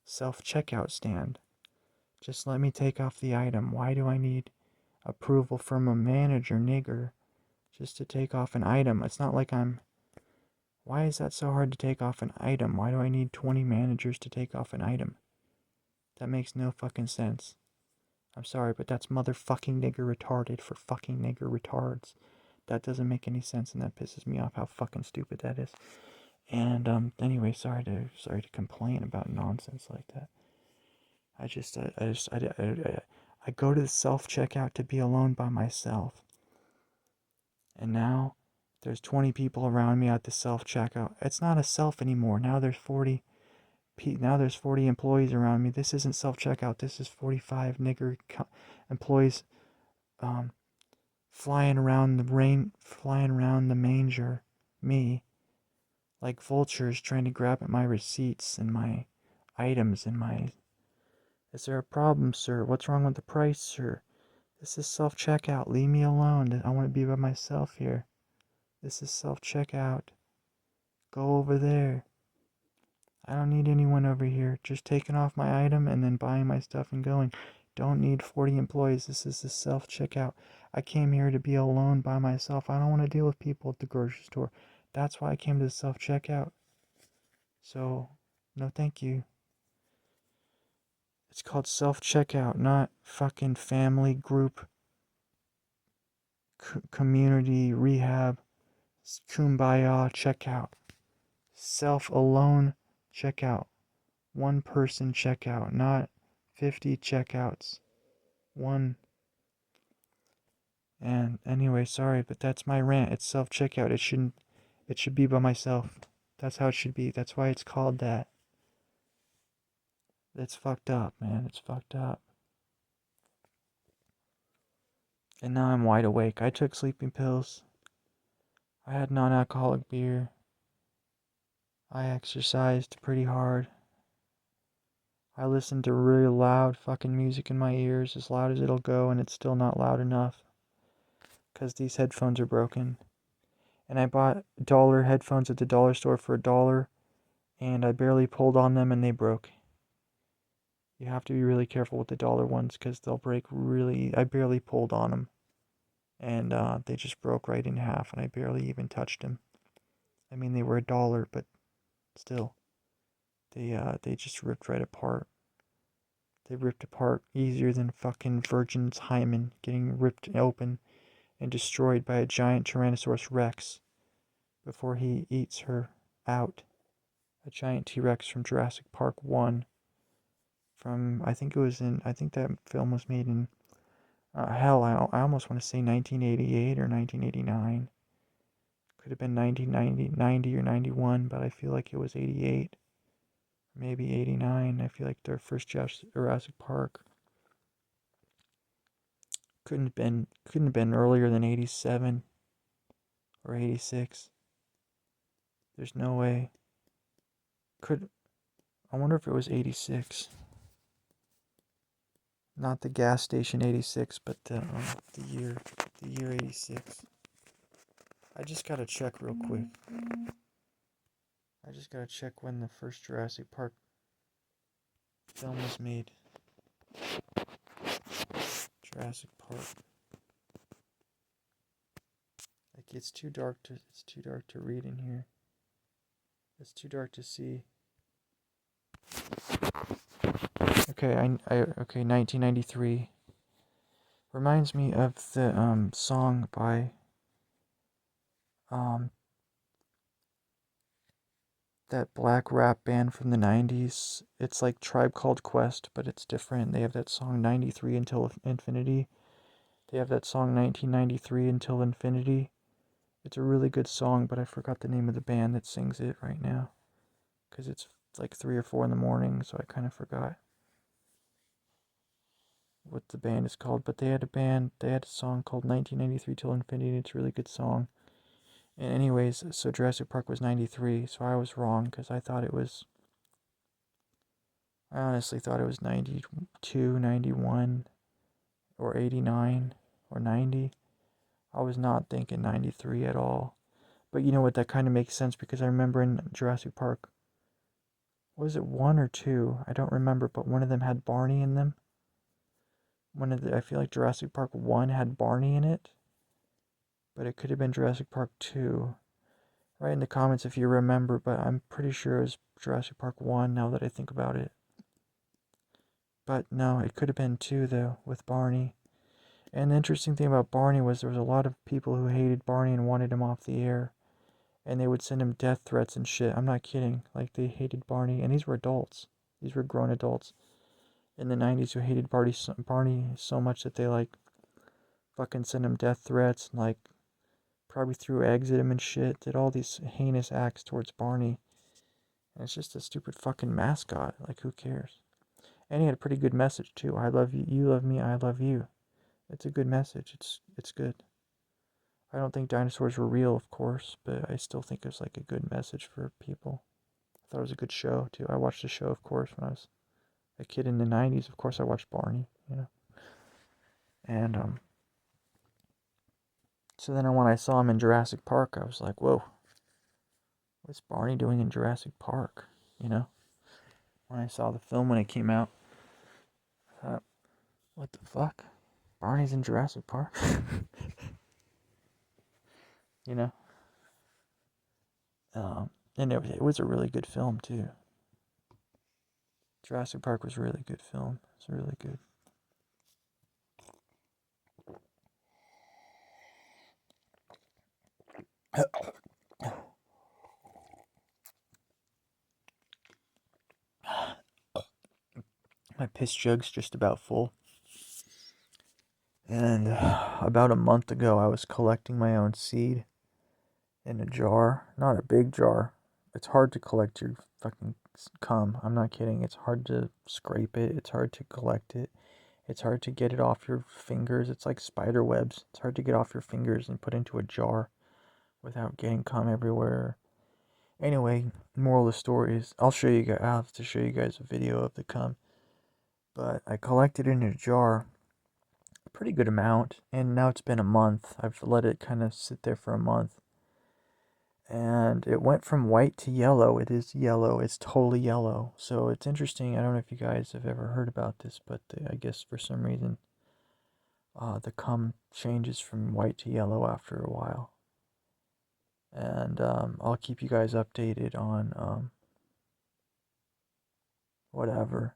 self-checkout stand? Just let me take off the item. Why do I need approval from a manager nigger just to take off an item? It's not like I'm... Why is that so hard to take off an item? Why do I need 20 managers to take off an item? That makes no fucking sense. I'm sorry, but that's motherfucking nigger retarded for fucking nigger retards. That doesn't make any sense, and that pisses me off how fucking stupid that is. And anyway, sorry to complain about nonsense like that. I go to the self checkout to be alone by myself, and now there's 20 people around me at the self checkout. It's not a self anymore. Now there's 40. Now there's 40 employees around me. This isn't self checkout. This is 45 nigger employees um, flying around the manger, me, like vultures trying to grab at my receipts and my items and my... Is there a problem, sir? What's wrong with the price, sir? This is self-checkout. Leave me alone. I want to be by myself here. This is self-checkout. Go over there. I don't need anyone over here. Just taking off my item and then buying my stuff and going. Don't need 40 employees. This is the self-checkout. I came here to be alone by myself. I don't want to deal with people at the grocery store. That's why I came to the self-checkout. So, no thank you. It's called self-checkout, not fucking family group, community rehab, kumbaya checkout. Self-alone checkout. One person checkout, not 50 checkouts. One. And anyway, sorry, but that's my rant. It's self-checkout. It should be by myself. That's how it should be. That's why it's called that. It's fucked up, man. It's fucked up. And now I'm wide awake. I took sleeping pills. I had non-alcoholic beer. I exercised pretty hard. I listened to really loud fucking music in my ears, as loud as it'll go, and it's still not loud enough. Because these headphones are broken. And I bought dollar headphones at the dollar store for $1, and I barely pulled on them and they broke. You have to be really careful with the dollar ones because they'll break really. I barely pulled on them, and they just broke right in half, and I barely even touched them. I mean, they were $1, but still, they just ripped right apart. They ripped apart easier than fucking Virgin's hymen getting ripped open and destroyed by a giant Tyrannosaurus Rex before he eats her out. A giant T-Rex from Jurassic Park 1. I think that film was made in, hell, I almost want to say 1988 or 1989. Could have been 1990 or 91, but I feel like it was 88. Maybe 89. I feel like their first Jurassic Park couldn't have been earlier than 87 or 86. There's no way. I wonder if it was 86. Not the gas station 86, but the year 86. I just gotta check real quick. I just gotta check when the first Jurassic Park film was made. Jurassic Park. Like it's too dark to read in here. It's too dark to see. Okay, okay, 1993. Reminds me of the song by um that black rap band from the 90s. It's like Tribe Called Quest, but it's different. They have that song 93 Until Infinity. They have that song 1993 Until Infinity. It's a really good song, but I forgot the name of the band that sings it right now. Because it's like 3 or 4 in the morning, so I kind of forgot what the band is called. But they had a song called 1993 Till Infinity, and it's a really good song. And anyways, so Jurassic Park was 93, so I was wrong, because I honestly thought it was 92, 91, or 89, or 90. I was not thinking 93 at all. But you know what, that kind of makes sense, because I remember in Jurassic Park, was it 1 or 2? I don't remember, but one of them had Barney in them. I feel like Jurassic Park 1 had Barney in it, but it could have been Jurassic Park 2. Write in the comments if you remember, but I'm pretty sure it was Jurassic Park 1 now that I think about it. But no, it could have been 2 though, with Barney. And the interesting thing about Barney was there was a lot of people who hated Barney and wanted him off the air. And they would send him death threats and shit. I'm not kidding. Like, they hated Barney. And these were adults. These were grown adults in the 90s who hated Barney so much that they, like, fucking sent him death threats and, like, probably threw eggs at him and shit. Did all these heinous acts towards Barney. And it's just a stupid fucking mascot. Like, who cares? And he had a pretty good message, too. I love you. You love me. I love you. It's a good message. It's good. I don't think dinosaurs were real, of course, but I still think it's like a good message for people. I thought it was a good show, too. I watched the show, of course, when I was a kid in the 90s. Of course, I watched Barney, you know. And, so then when I saw him in Jurassic Park, I was like, whoa, what's Barney doing in Jurassic Park, you know? When I saw the film when it came out, I thought, what the fuck? Barney's in Jurassic Park? You know? And it was a really good film, too. Jurassic Park was a really good film. It's really good. My piss jug's just about full. And about a month ago, I was collecting my own seed in a jar. Not a big jar. It's hard to collect your fucking cum. I'm not kidding. It's hard to scrape it. It's hard to collect it. It's hard to get it off your fingers. It's like spider webs. It's hard to get off your fingers and put into a jar without getting cum everywhere. Anyway, moral of the story is I'll show you guys. I'll have to show you guys a video of the cum. But I collected it in a jar, a pretty good amount, and now it's been a month. I've let it kind of sit there for a month, and it went from white to yellow. It is yellow. It's totally yellow. So it's interesting. I don't know if you guys have ever heard about this, but I guess for some reason, the cum changes from white to yellow after a while. And I'll keep you guys updated on whatever.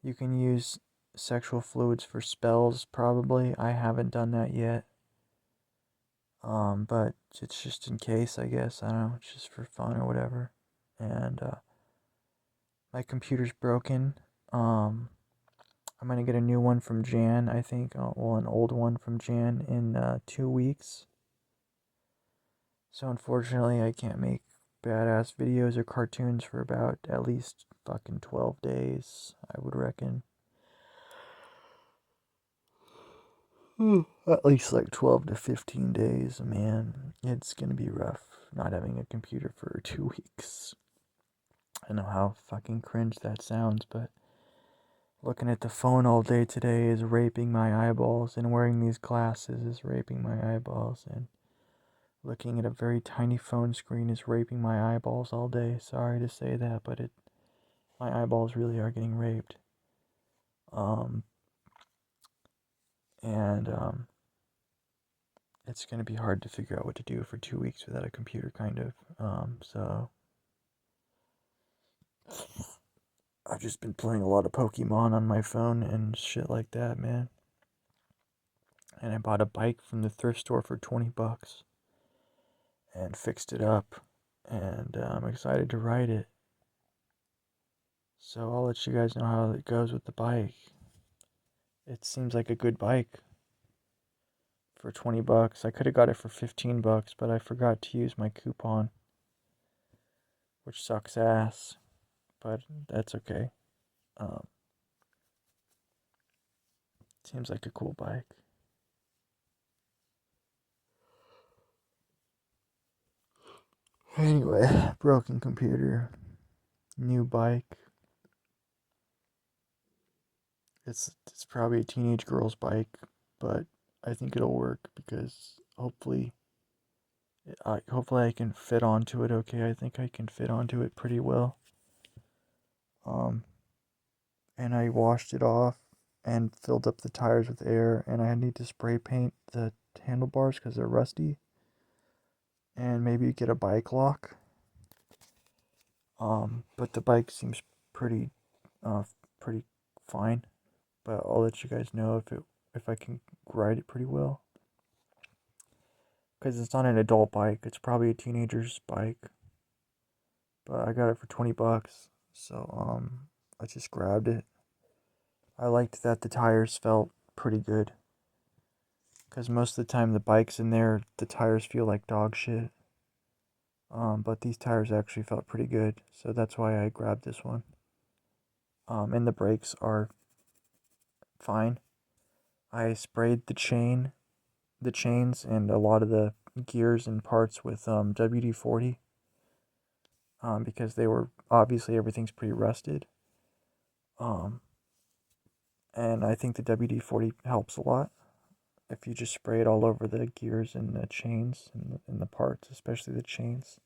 You can use sexual fluids for spells, probably. I haven't done that yet. But it's just in case, I guess. I don't know, it's just for fun or whatever. And my computer's broken. I'm gonna get a new one from Jan, I think. Well, an old one from Jan in 2 weeks. So unfortunately, I can't make badass videos or cartoons for about at least fucking 12 days, I would reckon. At least like 12 to 15 days, man. It's gonna be rough not having a computer for 2 weeks. I know how fucking cringe that sounds, but looking at the phone all day today is raping my eyeballs, and wearing these glasses is raping my eyeballs, and looking at a very tiny phone screen is raping my eyeballs all day. Sorry to say that, but my eyeballs really are getting raped. Um, and it's gonna be hard to figure out what to do for 2 weeks without a computer, kind of. So I've just been playing a lot of Pokemon on my phone and shit like that, man. And I bought a bike from the thrift store for $20 and fixed it up, and I'm excited to ride it. So I'll let you guys know how it goes with the bike. It seems like a good bike for $20. I could have got it for $15, but I forgot to use my coupon, which sucks ass, but that's okay. Um, Seems like a cool bike. Anyway, broken computer, new bike. It's probably a teenage girl's bike, but I think it'll work because hopefully I can fit onto it okay. I think I can fit onto it pretty well. Um and I washed it off and filled up the tires with air, and I need to spray paint the handlebars because they're rusty, and maybe get a bike lock. But the bike seems pretty uh pretty fine, but I'll let you guys know if I can ride it pretty well, because it's not an adult bike. It's probably a teenager's bike, but I got it for $20, so I just grabbed it. I liked that the tires felt pretty good, because most of the time the bikes in there, the tires feel like dog shit. But these tires actually felt pretty good, so that's why I grabbed this one. And the brakes are fine. I sprayed the chains, and a lot of the gears and parts with WD-40, because they were obviously everything's pretty rusted. Um, and I think the WD-40 helps a lot if you just spray it all over the gears and the chains and the parts, especially the chains.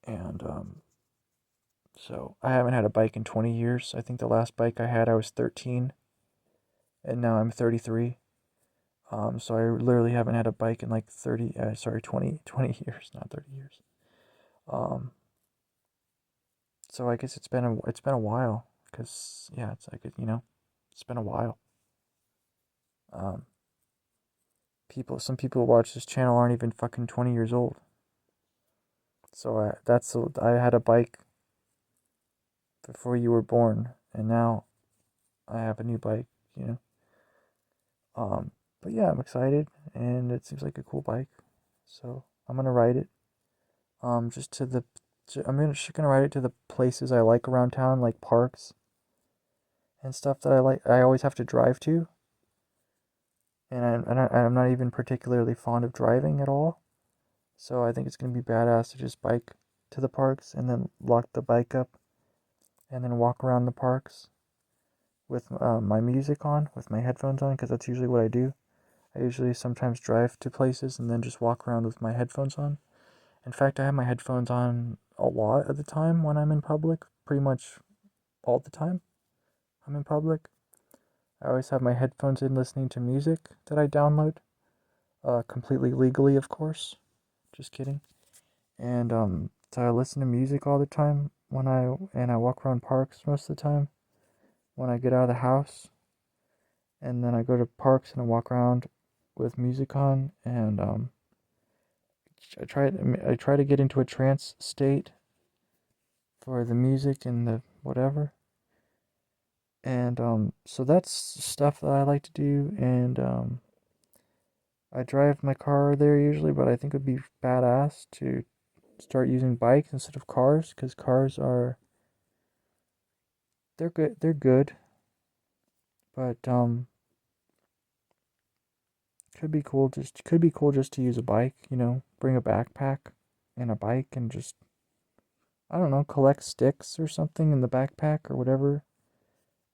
And so I haven't had a bike in 20 years. I think the last bike I had I was 13, and now I'm 33. So I literally haven't had a bike in like 20 years, not 30 years. So I guess it's been a while, cause yeah, it's like it's been a while. Um, some people who watch this channel aren't even fucking 20 years old. So I had a bike before you were born, and now I have a new bike. You know. Um, but yeah, I'm excited, and it seems like a cool bike. So I'm gonna ride it. Just to the, just gonna ride it to the places I like around town, like parks and stuff that I like. I always have to drive to, and I'm not even particularly fond of driving at all. So I think it's gonna be badass to just bike to the parks and then lock the bike up and then walk around the parks with my music on, with my headphones on, because that's usually what I do. I usually sometimes drive to places and then just walk around with my headphones on. In fact, I have my headphones on a lot of the time when I'm in public, pretty much all the time I'm in public. I always have my headphones in listening to music that I download, completely legally, of course. Just kidding. And so I listen to music all the time and I walk around parks most of the time when I get out of the house. And then I go to parks and I walk around with music on, and I try to get into a trance state for the music and the whatever. And so that's stuff that I like to do. And I drive my car there usually, but I think it would be badass to start using bikes instead of cars, because cars are they're good. They're good, but could be cool just to use a bike. Bring a backpack and a bike and just, I don't know, collect sticks or something in the backpack or whatever.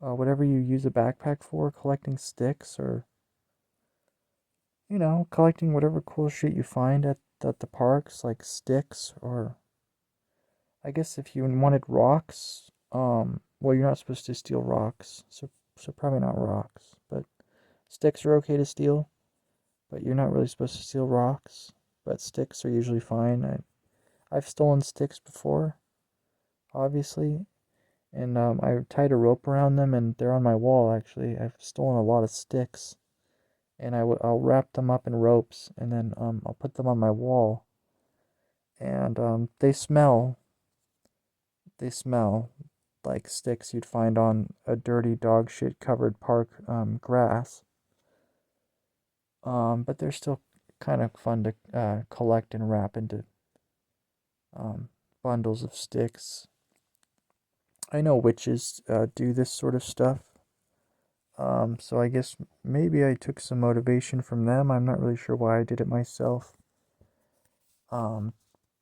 Whatever you use a backpack for, collecting sticks, or collecting whatever cool shit you find at the parks, like sticks, or I guess if you wanted rocks, well, you're not supposed to steal rocks, so probably not rocks, but sticks are okay to steal, but you're not really supposed to steal rocks, but sticks are usually fine. I've stolen sticks before, obviously, and I tied a rope around them, and they're on my wall, actually. I've stolen a lot of sticks, and I'll wrap them up in ropes, and then I'll put them on my wall, and they smell like sticks you'd find on a dirty dog shit covered park grass. But they're still kind of fun to collect and wrap into um, bundles of sticks. I know witches do this sort of stuff. So I guess maybe I took some motivation from them. I'm not really sure why I did it myself. Um,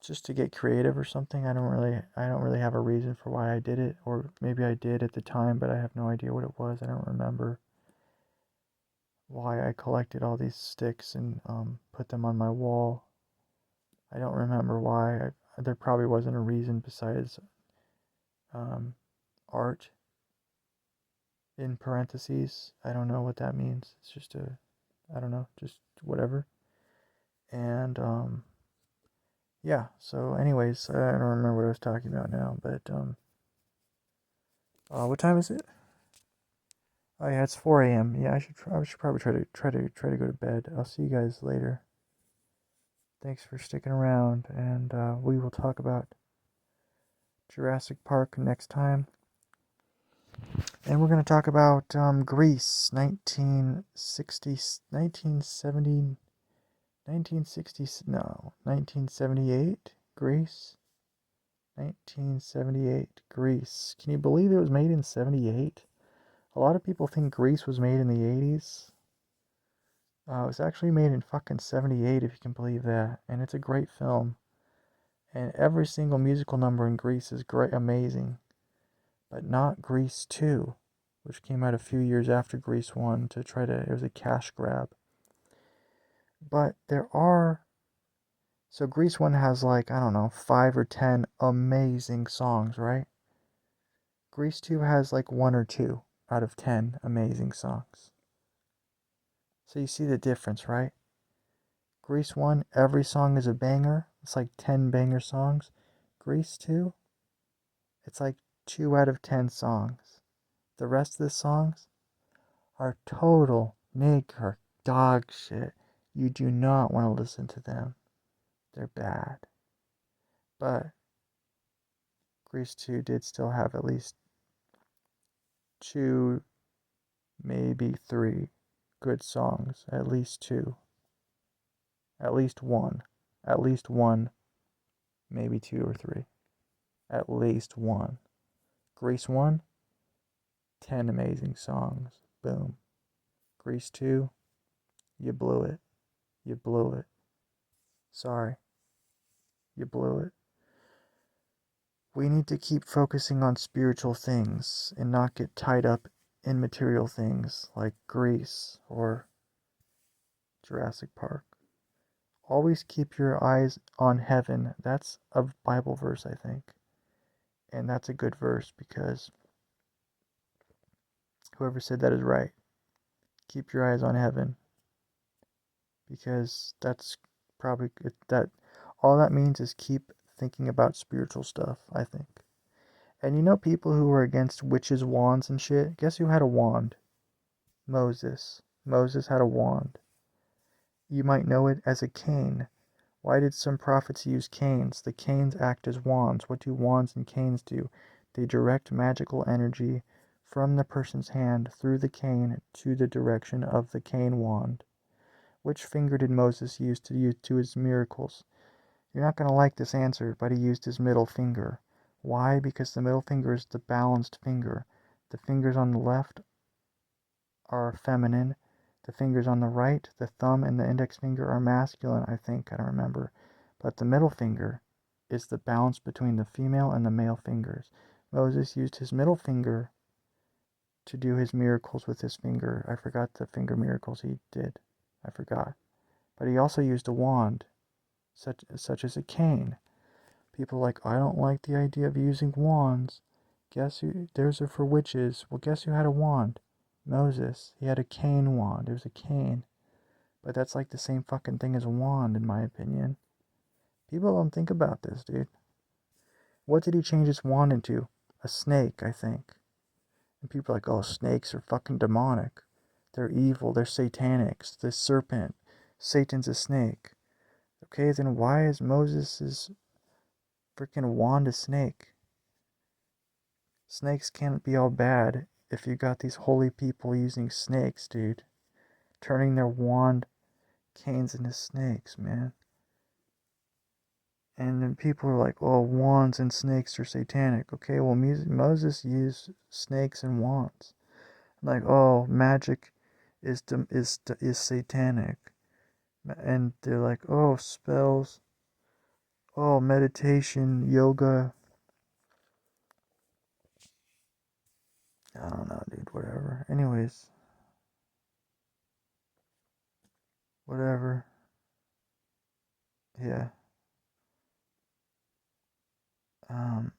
just to get creative or something. I don't really have a reason for why I did it, or maybe I did at the time, but I have no idea what it was. I don't remember why I collected all these sticks and put them on my wall. I don't remember why. There probably wasn't a reason besides um, art in parentheses. I don't know what that means. It's just I don't know, just whatever. And yeah. So, anyways, I don't remember what I was talking about now, but what time is it? Oh yeah, it's 4 a.m. Yeah, I should probably try to go to bed. I'll see you guys later. Thanks for sticking around, and we will talk about Jurassic Park next time. And we're going to talk about Greece, 1960, 1970, 1960, no, 1978, Greece, 1978, Greece. Can you believe it was made in 78? A lot of people think Greece was made in the 80s. It was actually made in fucking 78, if you can believe that. And it's a great film. And every single musical number in Greece is great, amazing. But not Grease 2, which came out a few years after Grease 1 it was a cash grab. But so Grease 1 has like, I don't know, 5 or 10 amazing songs, right? Grease 2 has like 1 or 2 out of 10 amazing songs. So you see the difference, right? Grease 1, every song is a banger. It's like 10 banger songs. Grease 2, It's like 2 out of 10 songs. The rest of the songs are total nigger dog shit. You do not want to listen to them. They're bad. But Grease 2 did still have at least 2, maybe 3 good songs. At least 2. At least 1. At least 1, maybe 2 or 3. At least 1. Grease 1, 10 amazing songs. Boom. Grease 2, you blew it. You blew it. Sorry. You blew it. We need to keep focusing on spiritual things and not get tied up in material things like Grease or Jurassic Park. Always keep your eyes on heaven. That's a Bible verse, I think. And that's a good verse because whoever said that is right. Keep your eyes on heaven because that's probably that all that means is keep thinking about spiritual stuff, I think. And you know people who are against witches' wands and shit? Guess who had a wand? Moses. Moses had a wand. You might know it as a cane. Why did some prophets use canes? The canes act as wands. What do wands and canes do? They direct magical energy from the person's hand through the cane to the direction of the cane wand. Which finger did Moses use to his miracles? You're not going to like this answer, but he used his middle finger. Why? Because the middle finger is the balanced finger. The fingers on the left are feminine. The fingers on the right, the thumb and the index finger, are masculine, I think. I don't remember. But the middle finger is the balance between the female and the male fingers. Moses used his middle finger to do his miracles with his finger. I forgot the finger miracles he did. I forgot. But he also used a wand, such as a cane. People are like, I don't like the idea of using wands. Guess who? Those are for witches. Well, guess who had a wand? Moses. He had a cane wand. It was a cane. But that's like the same fucking thing as a wand, in my opinion. People don't think about this, dude. What did he change his wand into? A snake, I think. And people are like, oh, snakes are fucking demonic. They're evil. They're satanic. The serpent. Satan's a snake. Okay, then why is Moses' freaking wand a snake? Snakes can't be all bad if you got these holy people using snakes, dude. Turning their wand canes into snakes, man. And then people are like, oh, wands and snakes are satanic. Okay, well, Moses used snakes and wands. Like, oh, magic is satanic. And they're like, oh, spells, oh, meditation, yoga. I don't know, dude, whatever. Anyways, whatever. Yeah. Um,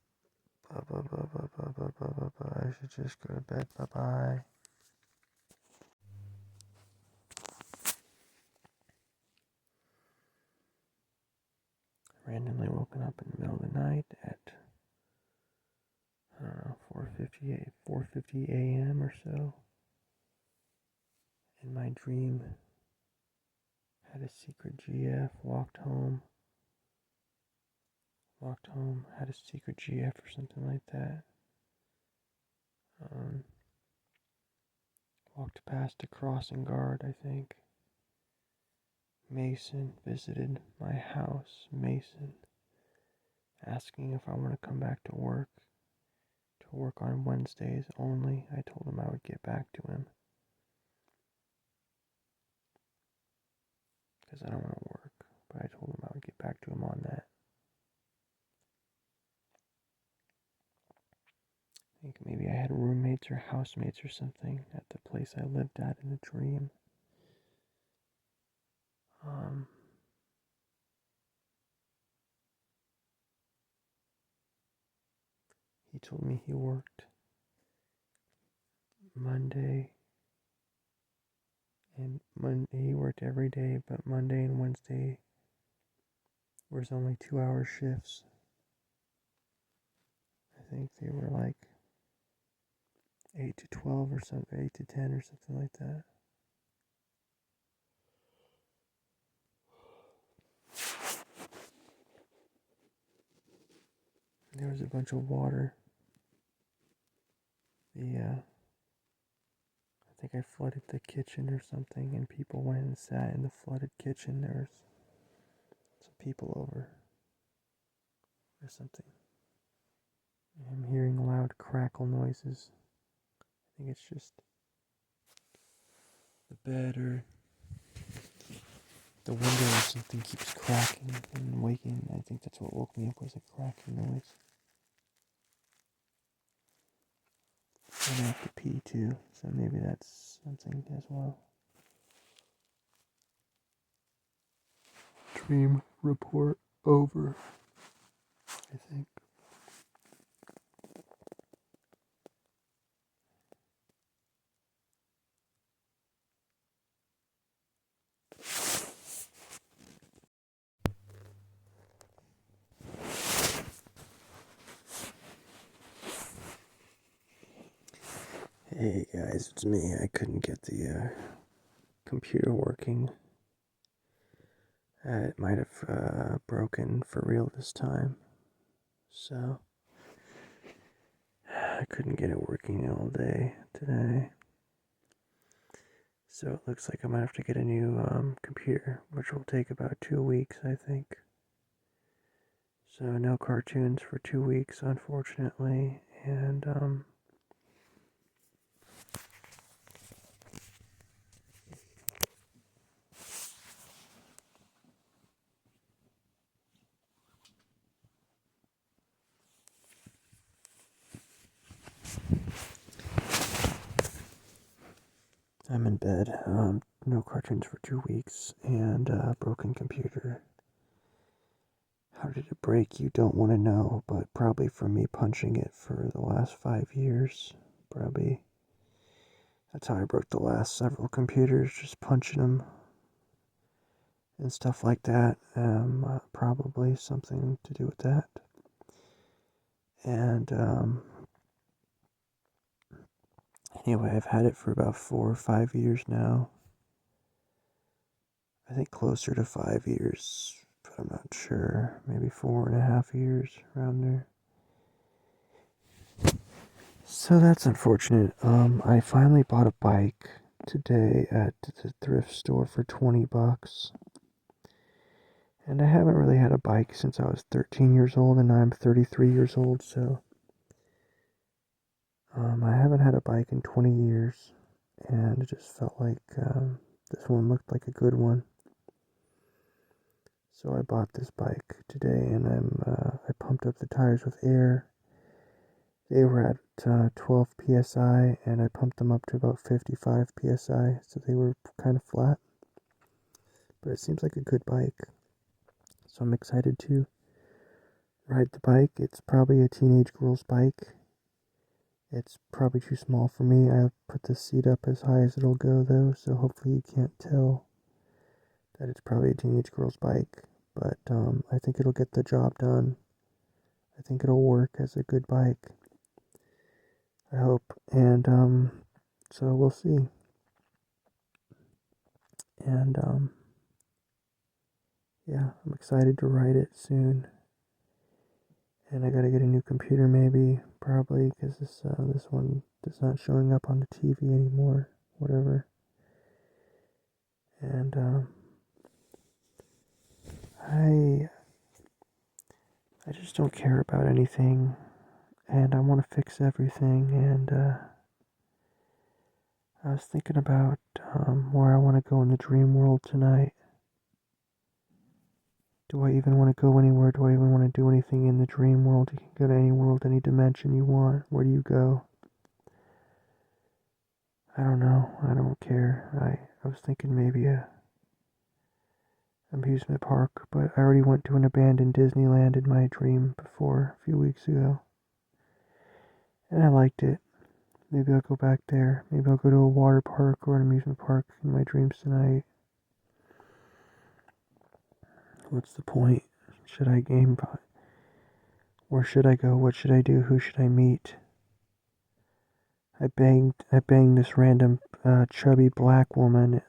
I should just go to bed. Bye bye. Randomly woken up in the middle of the night at, I don't know, 4:50 a.m. or so. In my dream, had a secret GF, walked home, had a secret GF or something like that. Um, Walked past a crossing guard, I think. Mason visited my house. Mason asking if I want to come back to work on Wednesdays only. I told him I would get back to him because I don't want to work, but I told him I would get back to him on that. I think maybe I had roommates or housemates or something at the place I lived at in a dream. He told me he worked Monday and he worked every day, but Monday and Wednesday was only 2-hour shifts. I think they were like 8 to 12 or something, 8 to 10 or something like that. There was a bunch of water. I think I flooded the kitchen or something, and people went and sat in the flooded kitchen. There was some people over or something. I'm hearing loud crackle noises. I think it's just the bed or the window or something keeps cracking and waking. I think that's what woke me up, was a cracking noise. And I have to pee too, so maybe that's something as well. Dream report over, I think. Hey guys, it's me. I couldn't get the computer working. It might have broken for real this time, so I couldn't get it working all day today. So it looks like I might have to get a new computer, which will take about 2 weeks, I think. So no cartoons for 2 weeks, unfortunately, and I'm in bed. No cartoons for 2 weeks, and broken computer. How did it break? You don't want to know, but probably from me punching it for the last 5 years. Probably. That's how I broke the last several computers, just punching them and stuff like that. Probably something to do with that. And anyway, I've had it for about 4 or 5 years now. I think closer to 5 years, but I'm not sure. Maybe 4.5 years, around there. So that's unfortunate. I finally bought a bike today at the thrift store for $20. And I haven't really had a bike since I was 13 years old, and I'm 33 years old, so I haven't had a bike in 20 years, and it just felt like this one looked like a good one. So I bought this bike today, and I pumped up the tires with air. They were at 12 psi, and I pumped them up to about 55 psi, so they were kind of flat. But it seems like a good bike, so I'm excited to ride the bike. It's probably a teenage girl's bike. It's probably too small for me. I put the seat up as high as it'll go, though, so hopefully you can't tell that it's probably a teenage girl's bike. But I think it'll get the job done. I think it'll work as a good bike. I hope. And so we'll see. And yeah, I'm excited to ride it soon. And I gotta get a new computer, maybe, probably, because this one is not showing up on the TV anymore. Whatever. And I just don't care about anything, and I want to fix everything. And I was thinking about where I want to go in the dream world tonight. Do I even want to go anywhere? Do I even want to do anything in the dream world? You can go to any world, any dimension you want. Where do you go? I don't know. I don't care. I was thinking maybe a amusement park, but I already went to an abandoned Disneyland in my dream before, a few weeks ago. And I liked it. Maybe I'll go back there. Maybe I'll go to a water park or an amusement park in my dreams tonight. What's the point? Should I game? Where should I go? What should I do? Who should I meet? I banged this random chubby black woman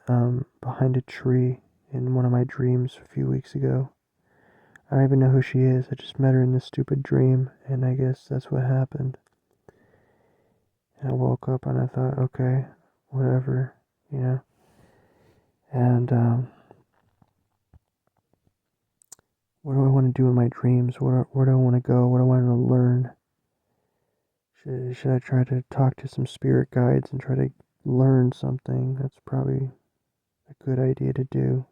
behind a tree in one of my dreams a few weeks ago. I don't even know who she is. I just met her in this stupid dream, and I guess that's what happened. And I woke up and I thought, okay, whatever, you know. And what do I want to do in my dreams? Where do I want to go? What do I want to learn? Should I try to talk to some spirit guides and try to learn something? That's probably a good idea to do.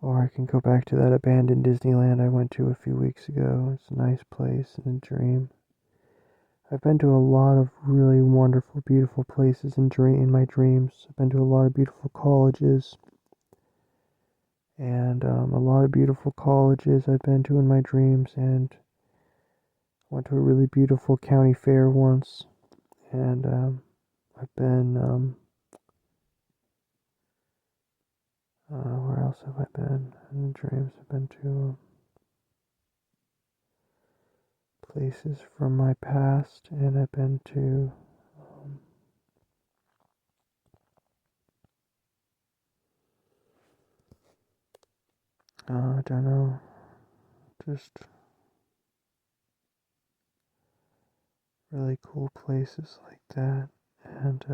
Or I can go back to that abandoned Disneyland I went to a few weeks ago. It's a nice place in a dream. I've been to a lot of really wonderful, beautiful places in my dreams. I've been to a lot of beautiful colleges. And a lot of beautiful colleges I've been to in my dreams. And went to a really beautiful county fair once. And I've been, where else have I been in dreams? I've been to places from my past, and I've been to I don't know, just really cool places like that. And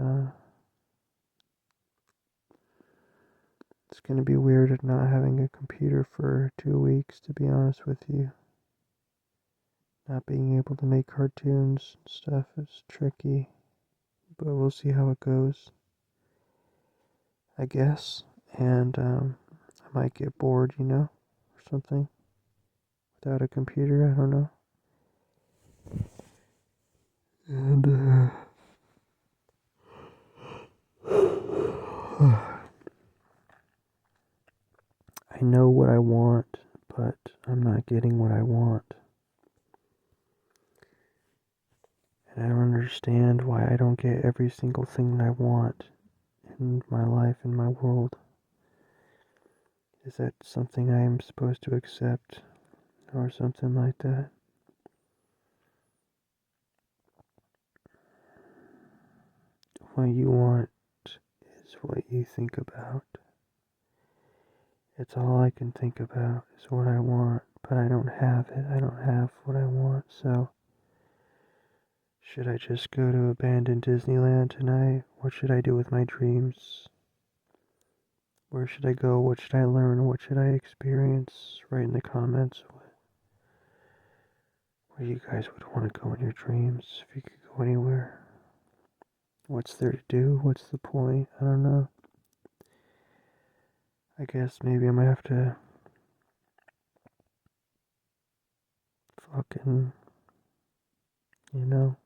it's gonna be weird not having a computer for 2 weeks, to be honest with you. Not being able to make cartoons and stuff is tricky, but we'll see how it goes, I guess. And I might get bored, or something without a computer. I don't know. And I know what I want, but I'm not getting what I want. And I don't understand why I don't get every single thing that I want in my life, in my world. Is that something I am supposed to accept or something like that? What you want is what you think about. It's all I can think about is what I want, but I don't have it. I don't have what I want, so should I just go to abandoned Disneyland tonight? What should I do with my dreams? Where should I go? What should I learn? What should I experience? Write in the comments where you guys would want to go in your dreams if you could go anywhere. What's there to do? What's the point? I don't know. I guess maybe I might have to fucking, you know,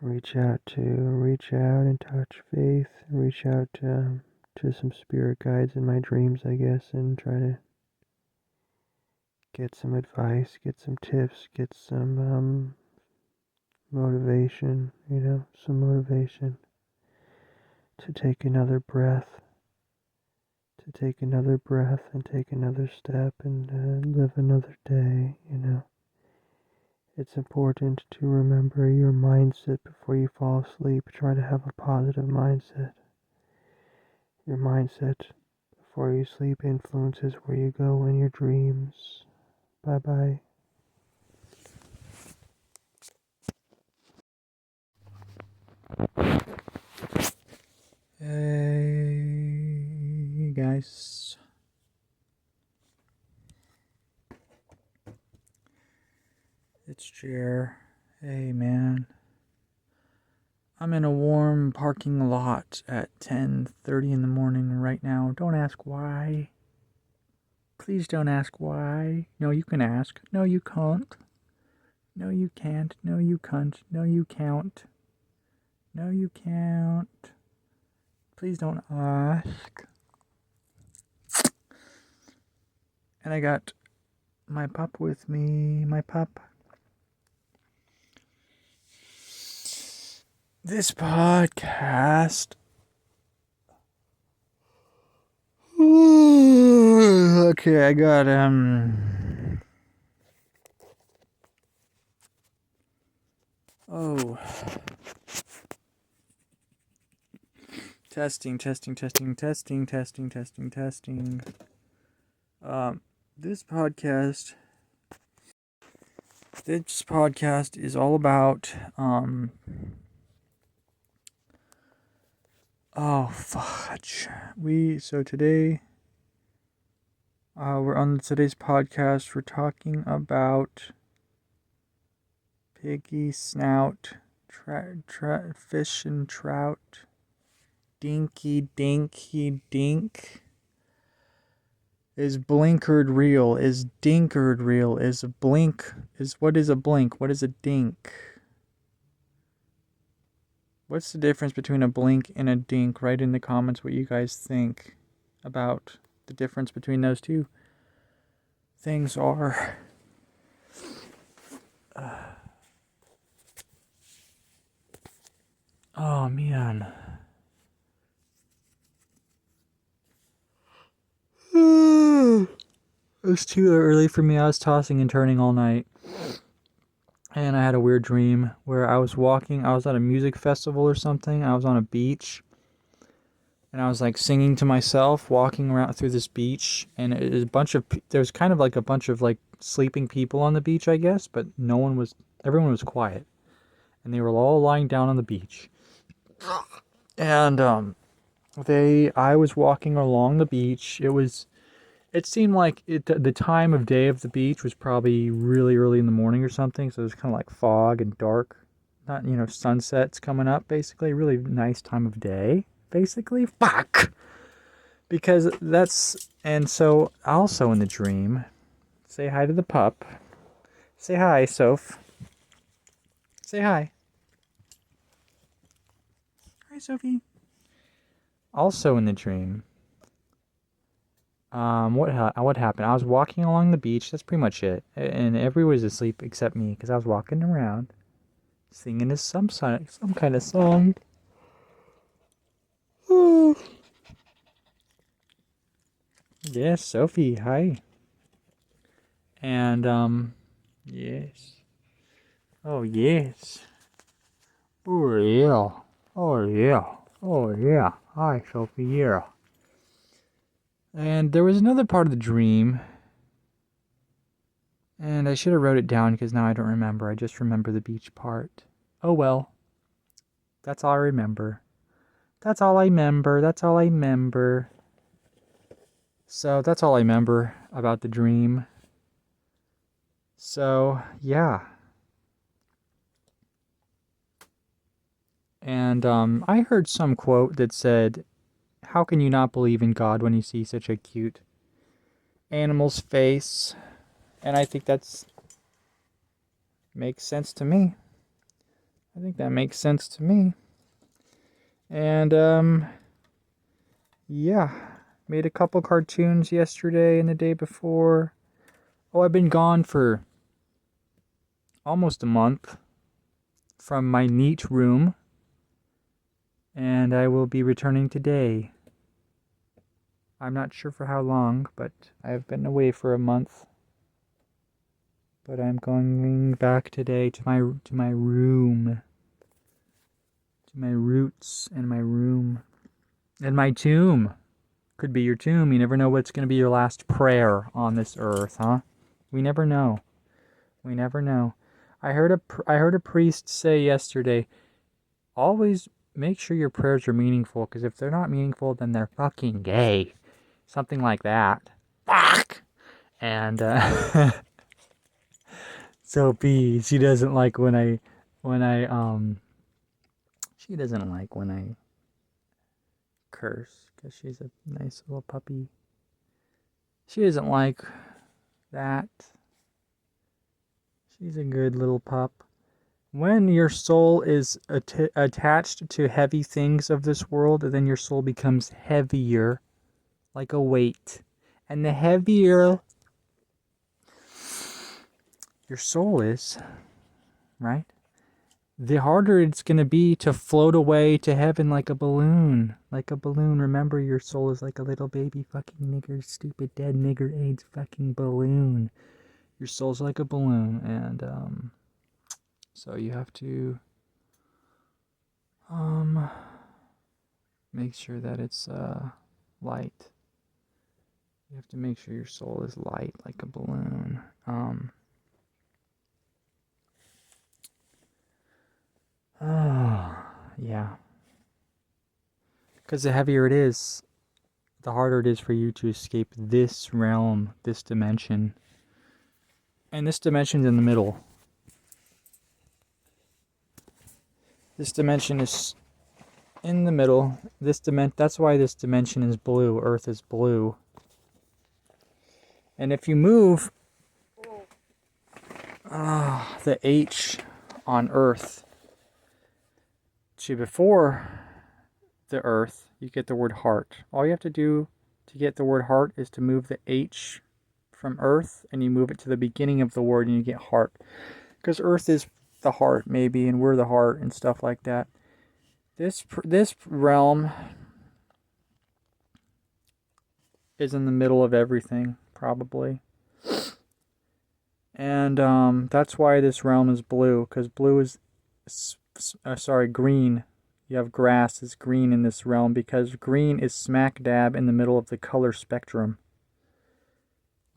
reach out and touch faith, reach out to some spirit guides in my dreams, I guess, and try to get some advice, get some tips, get some motivation, some motivation to take another breath, and take another step and live another day. It's important to remember your mindset before you fall asleep. Try to have a positive mindset. Your mindset before you sleep influences where you go in your dreams. Bye bye. Hey guys. It's Jer. Hey man. I'm in a warm parking lot at 10:30 in the morning right now. Don't ask why. Please don't ask why. No, you can ask. No, you can't. No, you can't. No, you can't. No, you can't. No, you can't. Please don't ask. And I got my pup with me. My pup. This podcast. Okay, Okay, I got oh, testing. Um, this podcast, this podcast is all about oh fudge. So today, we're on today's podcast. We're talking about piggy snout, fish and trout, dinky dink. Is blinkered real? Is dinkered real? Is a blink? What is a blink? What is a dink? What's the difference between a blink and a dink? Write in the comments what you guys think about the difference between those two things are. Oh man. It was too early for me. I was tossing and turning all night. And I had a weird dream where I was walking. I was at a music festival or something. I was on a beach. And I was like singing to myself, walking around through this beach. And it was there was kind of like a bunch of like sleeping people on the beach, I guess. But everyone was quiet. And they were all lying down on the beach. And I was walking along the beach. It seemed like the time of day of the beach was probably really early in the morning or something. So it was kind of like fog and dark. Not, sunsets coming up, basically. Really nice time of day, basically. Fuck! And so also in the dream, say hi to the pup. Say hi, Soph. Say hi. Hi, Sophie. Also in the dream, what happened? I was walking along the beach. That's pretty much it. And everyone was asleep except me because I was walking around, singing some kind of song. Yes, Sophie. Hi. And yes. Oh yes. Oh yeah. Oh yeah. Oh yeah. Hi, Sophie. Yeah. And there was another part of the dream. And I should have wrote it down because now I don't remember. I just remember the beach part. Oh well. That's all I remember. That's all I remember. So that's all I remember about the dream. So, yeah. And I heard some quote that said, how can you not believe in God when you see such a cute animal's face? And I think makes sense to me. I think that makes sense to me. And yeah, made a couple cartoons yesterday and the day before. Oh, I've been gone for almost a month from my NeEt room, and I will be returning today. I'm not sure for how long, but I've been away for a month. But I'm going back today to my room, to my roots and my room, and my tomb. Could be your tomb. You never know what's going to be your last prayer on this earth, huh? We never know. We never know. I heard a priest say yesterday, always make sure your prayers are meaningful, because if they're not meaningful, then they're fucking gay. Something like that. Fuck! And, Sophie, she doesn't like when I curse, because she's a nice little puppy. She doesn't like that. She's a good little pup. When your soul is attached to heavy things of this world, then your soul becomes heavier, like a weight. And the heavier your soul is, right? the harder it's going to be to float away to heaven like a balloon. Like a balloon. Remember, your soul is like a little baby fucking nigger, stupid dead nigger AIDS fucking balloon. Your soul's like a balloon, and so you have to um make sure that it's light. You have to make sure your soul is light like a balloon. Oh, yeah. Because the heavier it is, the harder it is for you to escape this realm, this dimension. And this dimension's in the middle. This dimension is in the middle. That's why this dimension is blue. Earth is blue. And if you move the H on Earth to before the Earth, you get the word heart. All you have to do to get the word heart is to move the H from Earth, and you move it to the beginning of the word, and you get heart. Because Earth is the heart, maybe, and we're the heart, and stuff like that. This realm is in the middle of everything, probably. And that's why this realm is blue, because blue is, green. You have grass is green in this realm, because green is smack dab in the middle of the color spectrum,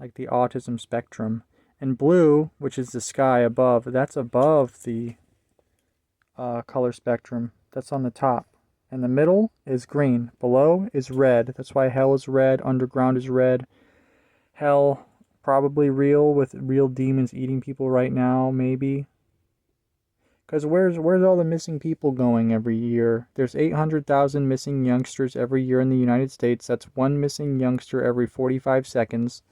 like the autism spectrum. And blue, which is the sky above, that's above the color spectrum. That's on the top. And the middle is green. Below is red. That's why hell is red. Underground is red. Hell, probably real, with real demons eating people right now, maybe. Because where's all the missing people going every year? There's 800,000 missing youngsters every year in the United States. That's one missing youngster every 45 seconds.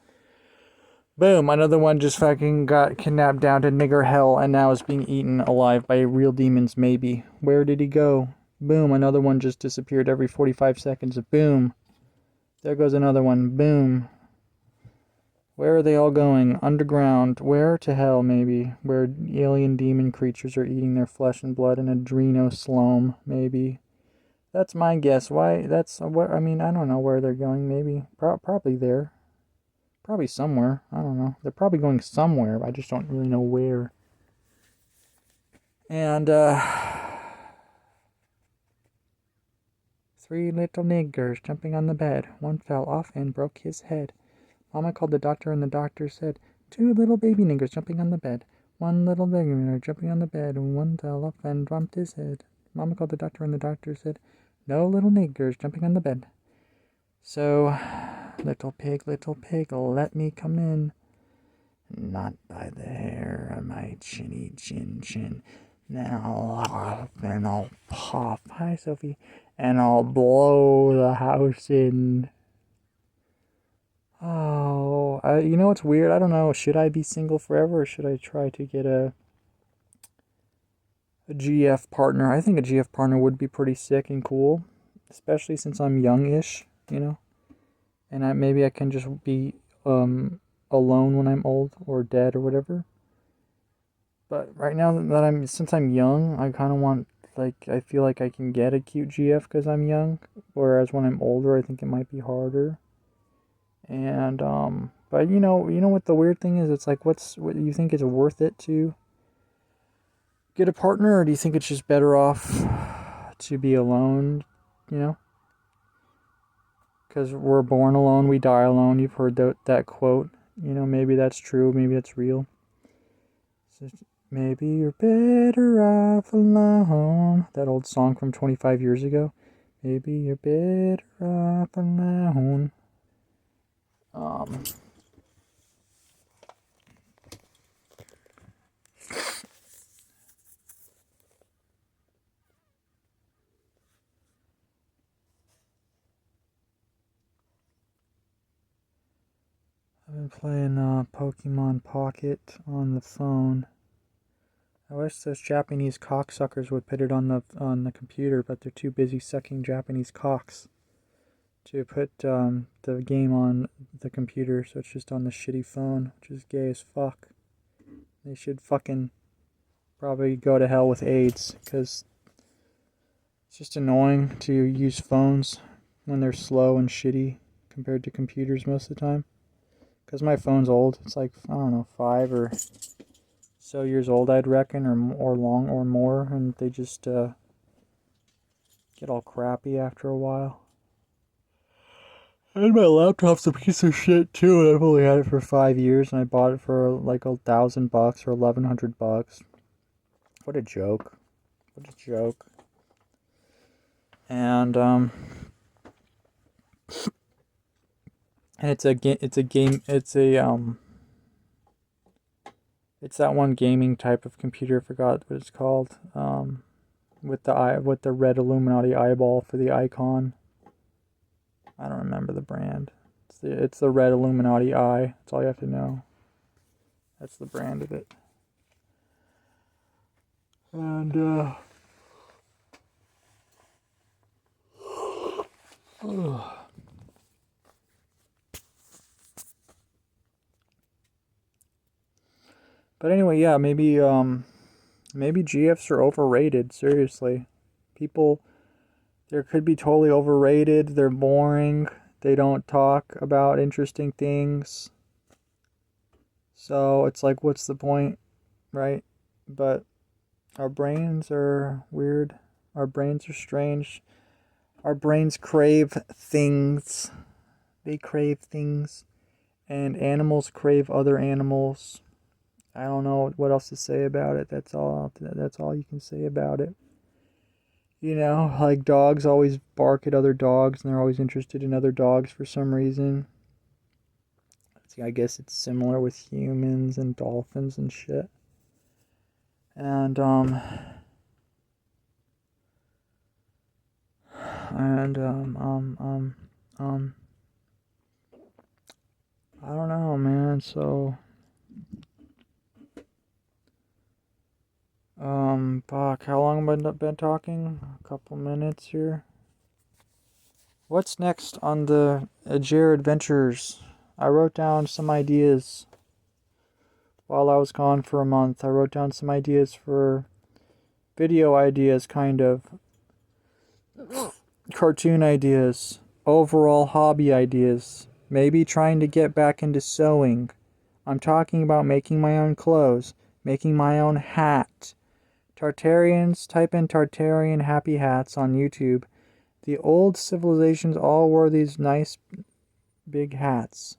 Boom, another one just fucking got kidnapped down to nigger hell and now is being eaten alive by real demons, maybe. Where did he go? Boom, another one just disappeared every 45 seconds. Boom. There goes another one. Boom. Where are they all going? Underground. Where? To hell, maybe. Where alien demon creatures are eating their flesh and blood in adrenoslome, maybe. That's my guess. Why? That's where. I mean, I don't know where they're going. Maybe. Probably there. Probably somewhere. I don't know. They're probably going somewhere. I just don't really know where. And, three little niggers jumping on the bed. One fell off and broke his head. Mama called the doctor, and the doctor said, two little baby niggers jumping on the bed. One little nigger jumping on the bed, and one fell off and bumped his head. Mama called the doctor, and the doctor said, no little niggers jumping on the bed. So, little pig, let me come in. Not by the hair of my chinny chin. Now I'll pop. Hi, Sophie. And I'll blow the house in. Oh, you know what's weird? I don't know. Should I be single forever, or should I try to get a GF partner? I think a GF partner would be pretty sick and cool, especially since I'm youngish, and maybe I can just be alone when I'm old or dead or whatever. But right now that since I'm young, I kind of want, like, I feel like I can get a cute GF because I'm young, whereas when I'm older, I think it might be harder. And but you know what the weird thing is? It's like, what you think it's worth it to get a partner, or do you think it's just better off to be alone? You know, because we're born alone, we die alone. You've heard that quote. Maybe that's true. Maybe that's real. So maybe you're better off alone. That old song from 25 years ago. Maybe you're better off alone. I've been playing Pokemon Pocket on the phone. I wish those Japanese cocksuckers would put it on the computer, but they're too busy sucking Japanese cocks to put the game on the computer, so it's just on the shitty phone, which is gay as fuck. They should fucking probably go to hell with AIDS, because it's just annoying to use phones when they're slow and shitty compared to computers most of the time. Because my phone's old. It's like, I don't know, 5 or so years old, I'd reckon, or long or more, and they just get all crappy after a while. And my laptop's a piece of shit too, and I've only had it for 5 years, and I bought it for like $1,000 or $1,100. What a joke! What a joke! And it's a game. It's that one gaming type of computer. I forgot what it's called. With the red Illuminati eyeball for the icon. I don't remember the brand. It's the red Illuminati eye. That's all you have to know. That's the brand of it. And but anyway, yeah, maybe GFs are overrated. Seriously, there could be totally overrated. They're boring. They don't talk about interesting things. So it's like, what's the point, right? But our brains are weird. Our brains are strange. Our brains crave things. They crave things. And animals crave other animals. I don't know what else to say about it. That's all you can say about it. You know, like dogs always bark at other dogs, and they're always interested in other dogs for some reason. See, I guess it's similar with humans and dolphins and shit. And and I don't know, man. So fuck, how long have I been talking? A couple minutes here. What's next on the Ajir Adventures? I wrote down some ideas while I was gone for a month. I wrote down some ideas for video ideas, kind of. Cartoon ideas. Overall hobby ideas. Maybe trying to get back into sewing. I'm talking about making my own clothes. Making my own hat. Tartarians, type in Tartarian happy hats on YouTube. The old civilizations all wore these nice big hats.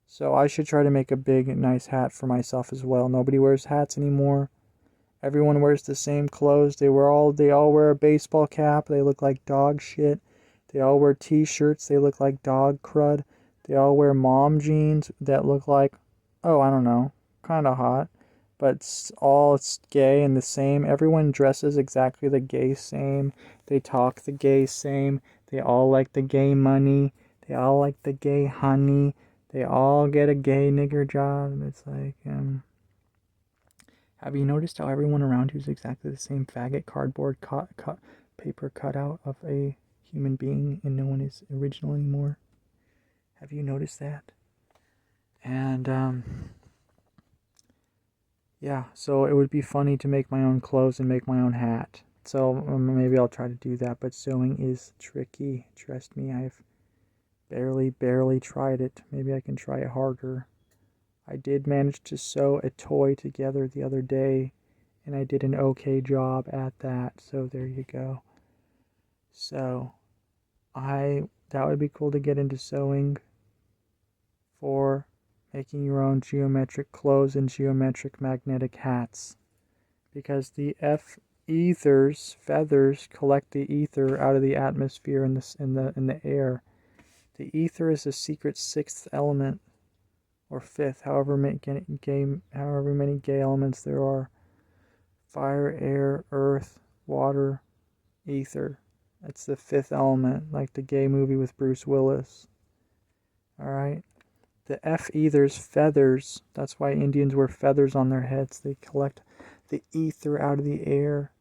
So I should try to make a big, nice hat for myself as well. Nobody wears hats anymore. Everyone wears the same clothes. They all wear a baseball cap. They look like dog shit. They all wear t-shirts. They look like dog crud. They all wear mom jeans that look like, oh, I don't know, kind of hot. But it's gay and the same. Everyone dresses exactly the gay same. They talk the gay same. They all like the gay money. They all like the gay honey. They all get a gay nigger job. It's like, have you noticed how everyone around you is exactly the same faggot cardboard paper cutout of a human being and no one is original anymore? Have you noticed that? And, yeah, so it would be funny to make my own clothes and make my own hat. So maybe I'll try to do that, but sewing is tricky. Trust me, I've barely tried it. Maybe I can try it harder. I did manage to sew a toy together the other day, and I did an okay job at that, so there you go. So, that would be cool to get into sewing for making your own geometric clothes and geometric magnetic hats. Because the feathers collect the ether out of the atmosphere in the air. The ether is a secret sixth element, or fifth, however many gay elements there are. Fire, air, earth, water, ether. That's the fifth element, like the gay movie with Bruce Willis. Alright? The ethers, feathers. That's why Indians wear feathers on their heads. They collect the ether out of the air.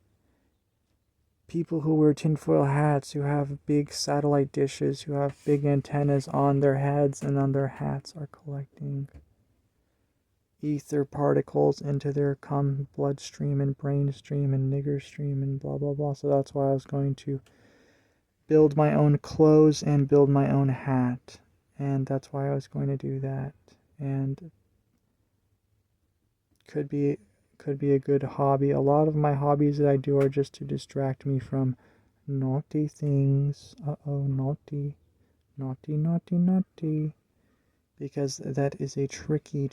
People who wear tinfoil hats, who have big satellite dishes, who have big antennas on their heads and on their hats are collecting ether particles into their bloodstream and brain stream and nigger stream and blah blah blah. So that's why I was going to build my own clothes and build my own hat, and that's why I was going to do that. And could be a good hobby. A lot of my hobbies that I do are just to distract me from naughty things. Naughty, naughty, naughty, naughty. Because that is a tricky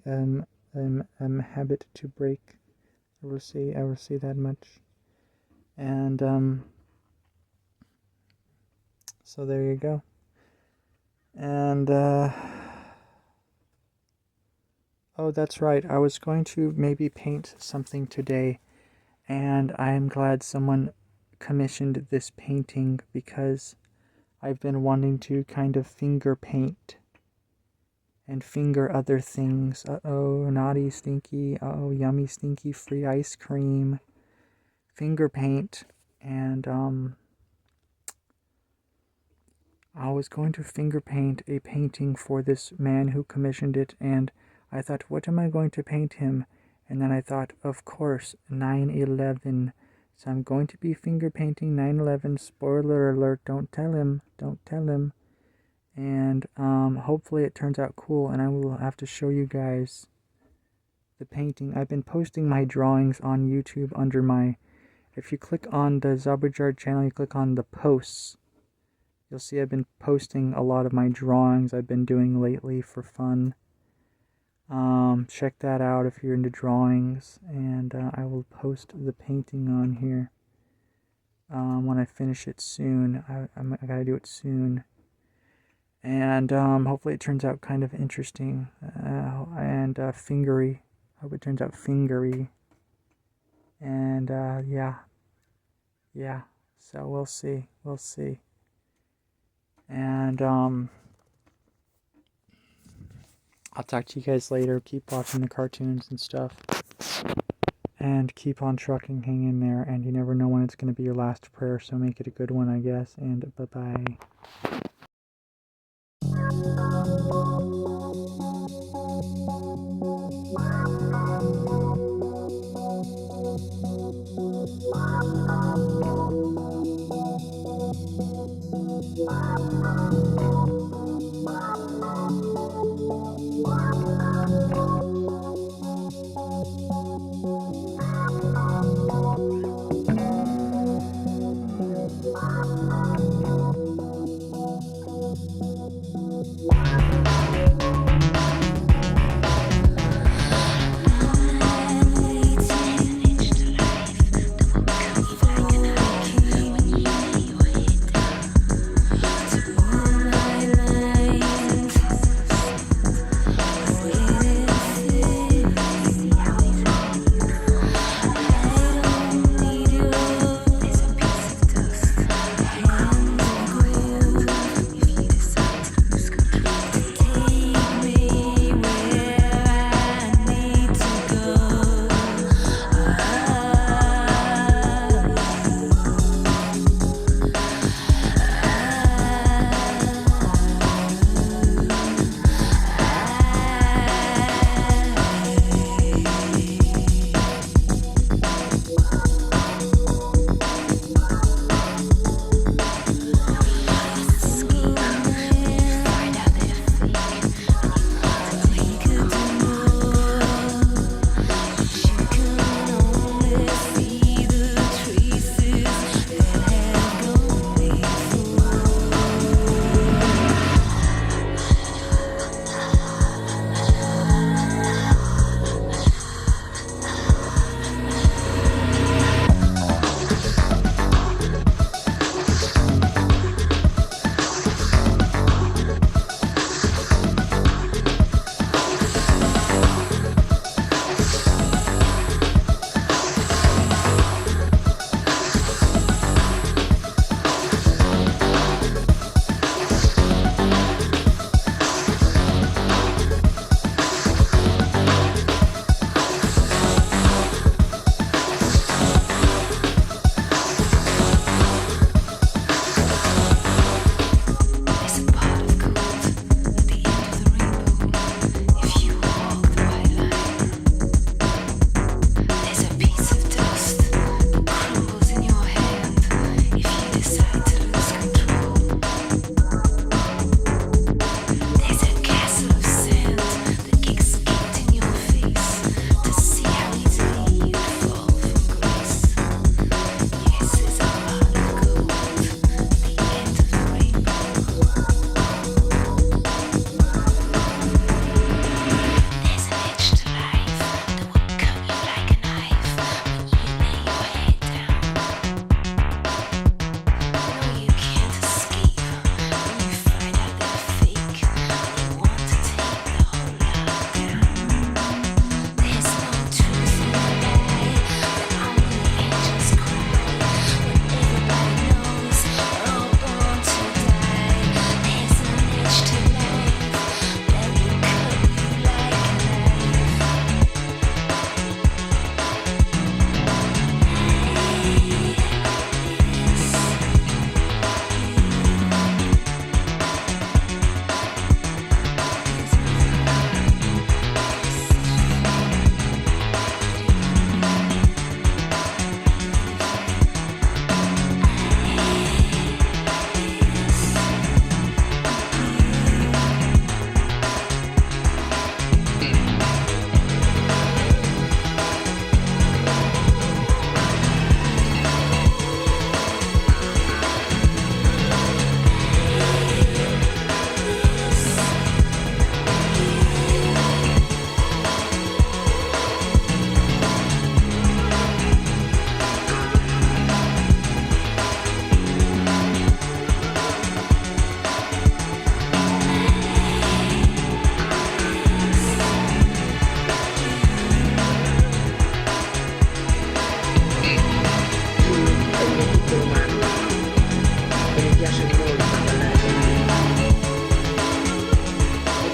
habit to break. I will say that much. And so there you go. And oh, that's right. I was going to maybe paint something today, and I am glad someone commissioned this painting because I've been wanting to kind of finger paint and finger other things. Uh-oh, naughty, stinky. Uh-oh, yummy, stinky, free ice cream. Finger paint. And I was going to finger paint a painting for this man who commissioned it, and I thought, what am I going to paint him? And then I thought, of course, 9/11. So I'm going to be finger painting 9/11. Spoiler alert, don't tell him. Don't tell him. And hopefully it turns out cool, and I will have to show you guys the painting. I've been posting my drawings on YouTube under my, if you click on the Zabrajard channel, you click on the posts, you'll see I've been posting a lot of my drawings I've been doing lately for fun. Check that out if you're into drawings, and I will post the painting on here when I finish it soon. I gotta do it soon. And hopefully it turns out kind of interesting and fingery. I hope it turns out fingery. And yeah. So we'll see. And I'll talk to you guys later. Keep watching the cartoons and stuff, and keep on trucking. Hang in there. And you never know when it's going to be your last prayer, so make it a good one, I guess. And bye bye.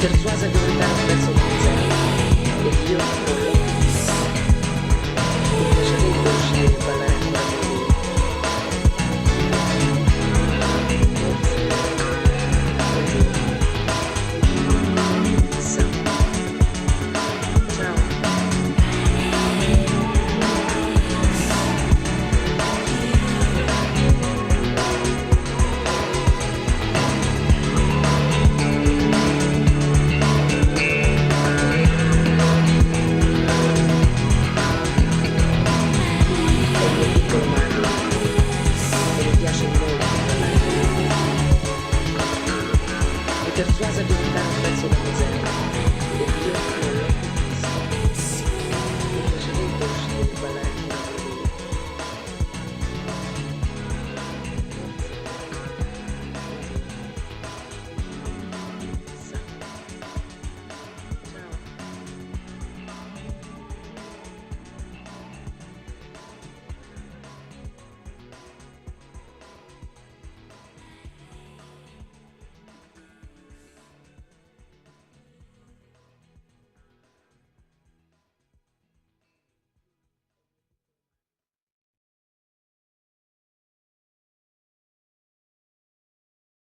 persuasa di diventare un pezzo di museo ed io non l'ho visto. Mi piacerebbe uscire e ballare ancora con lui. Chissà. Ciao. È il mio piccolo Mario e mi piace molto ballare con lui. Mi persuasa di diventare un pezzo da museo ed io non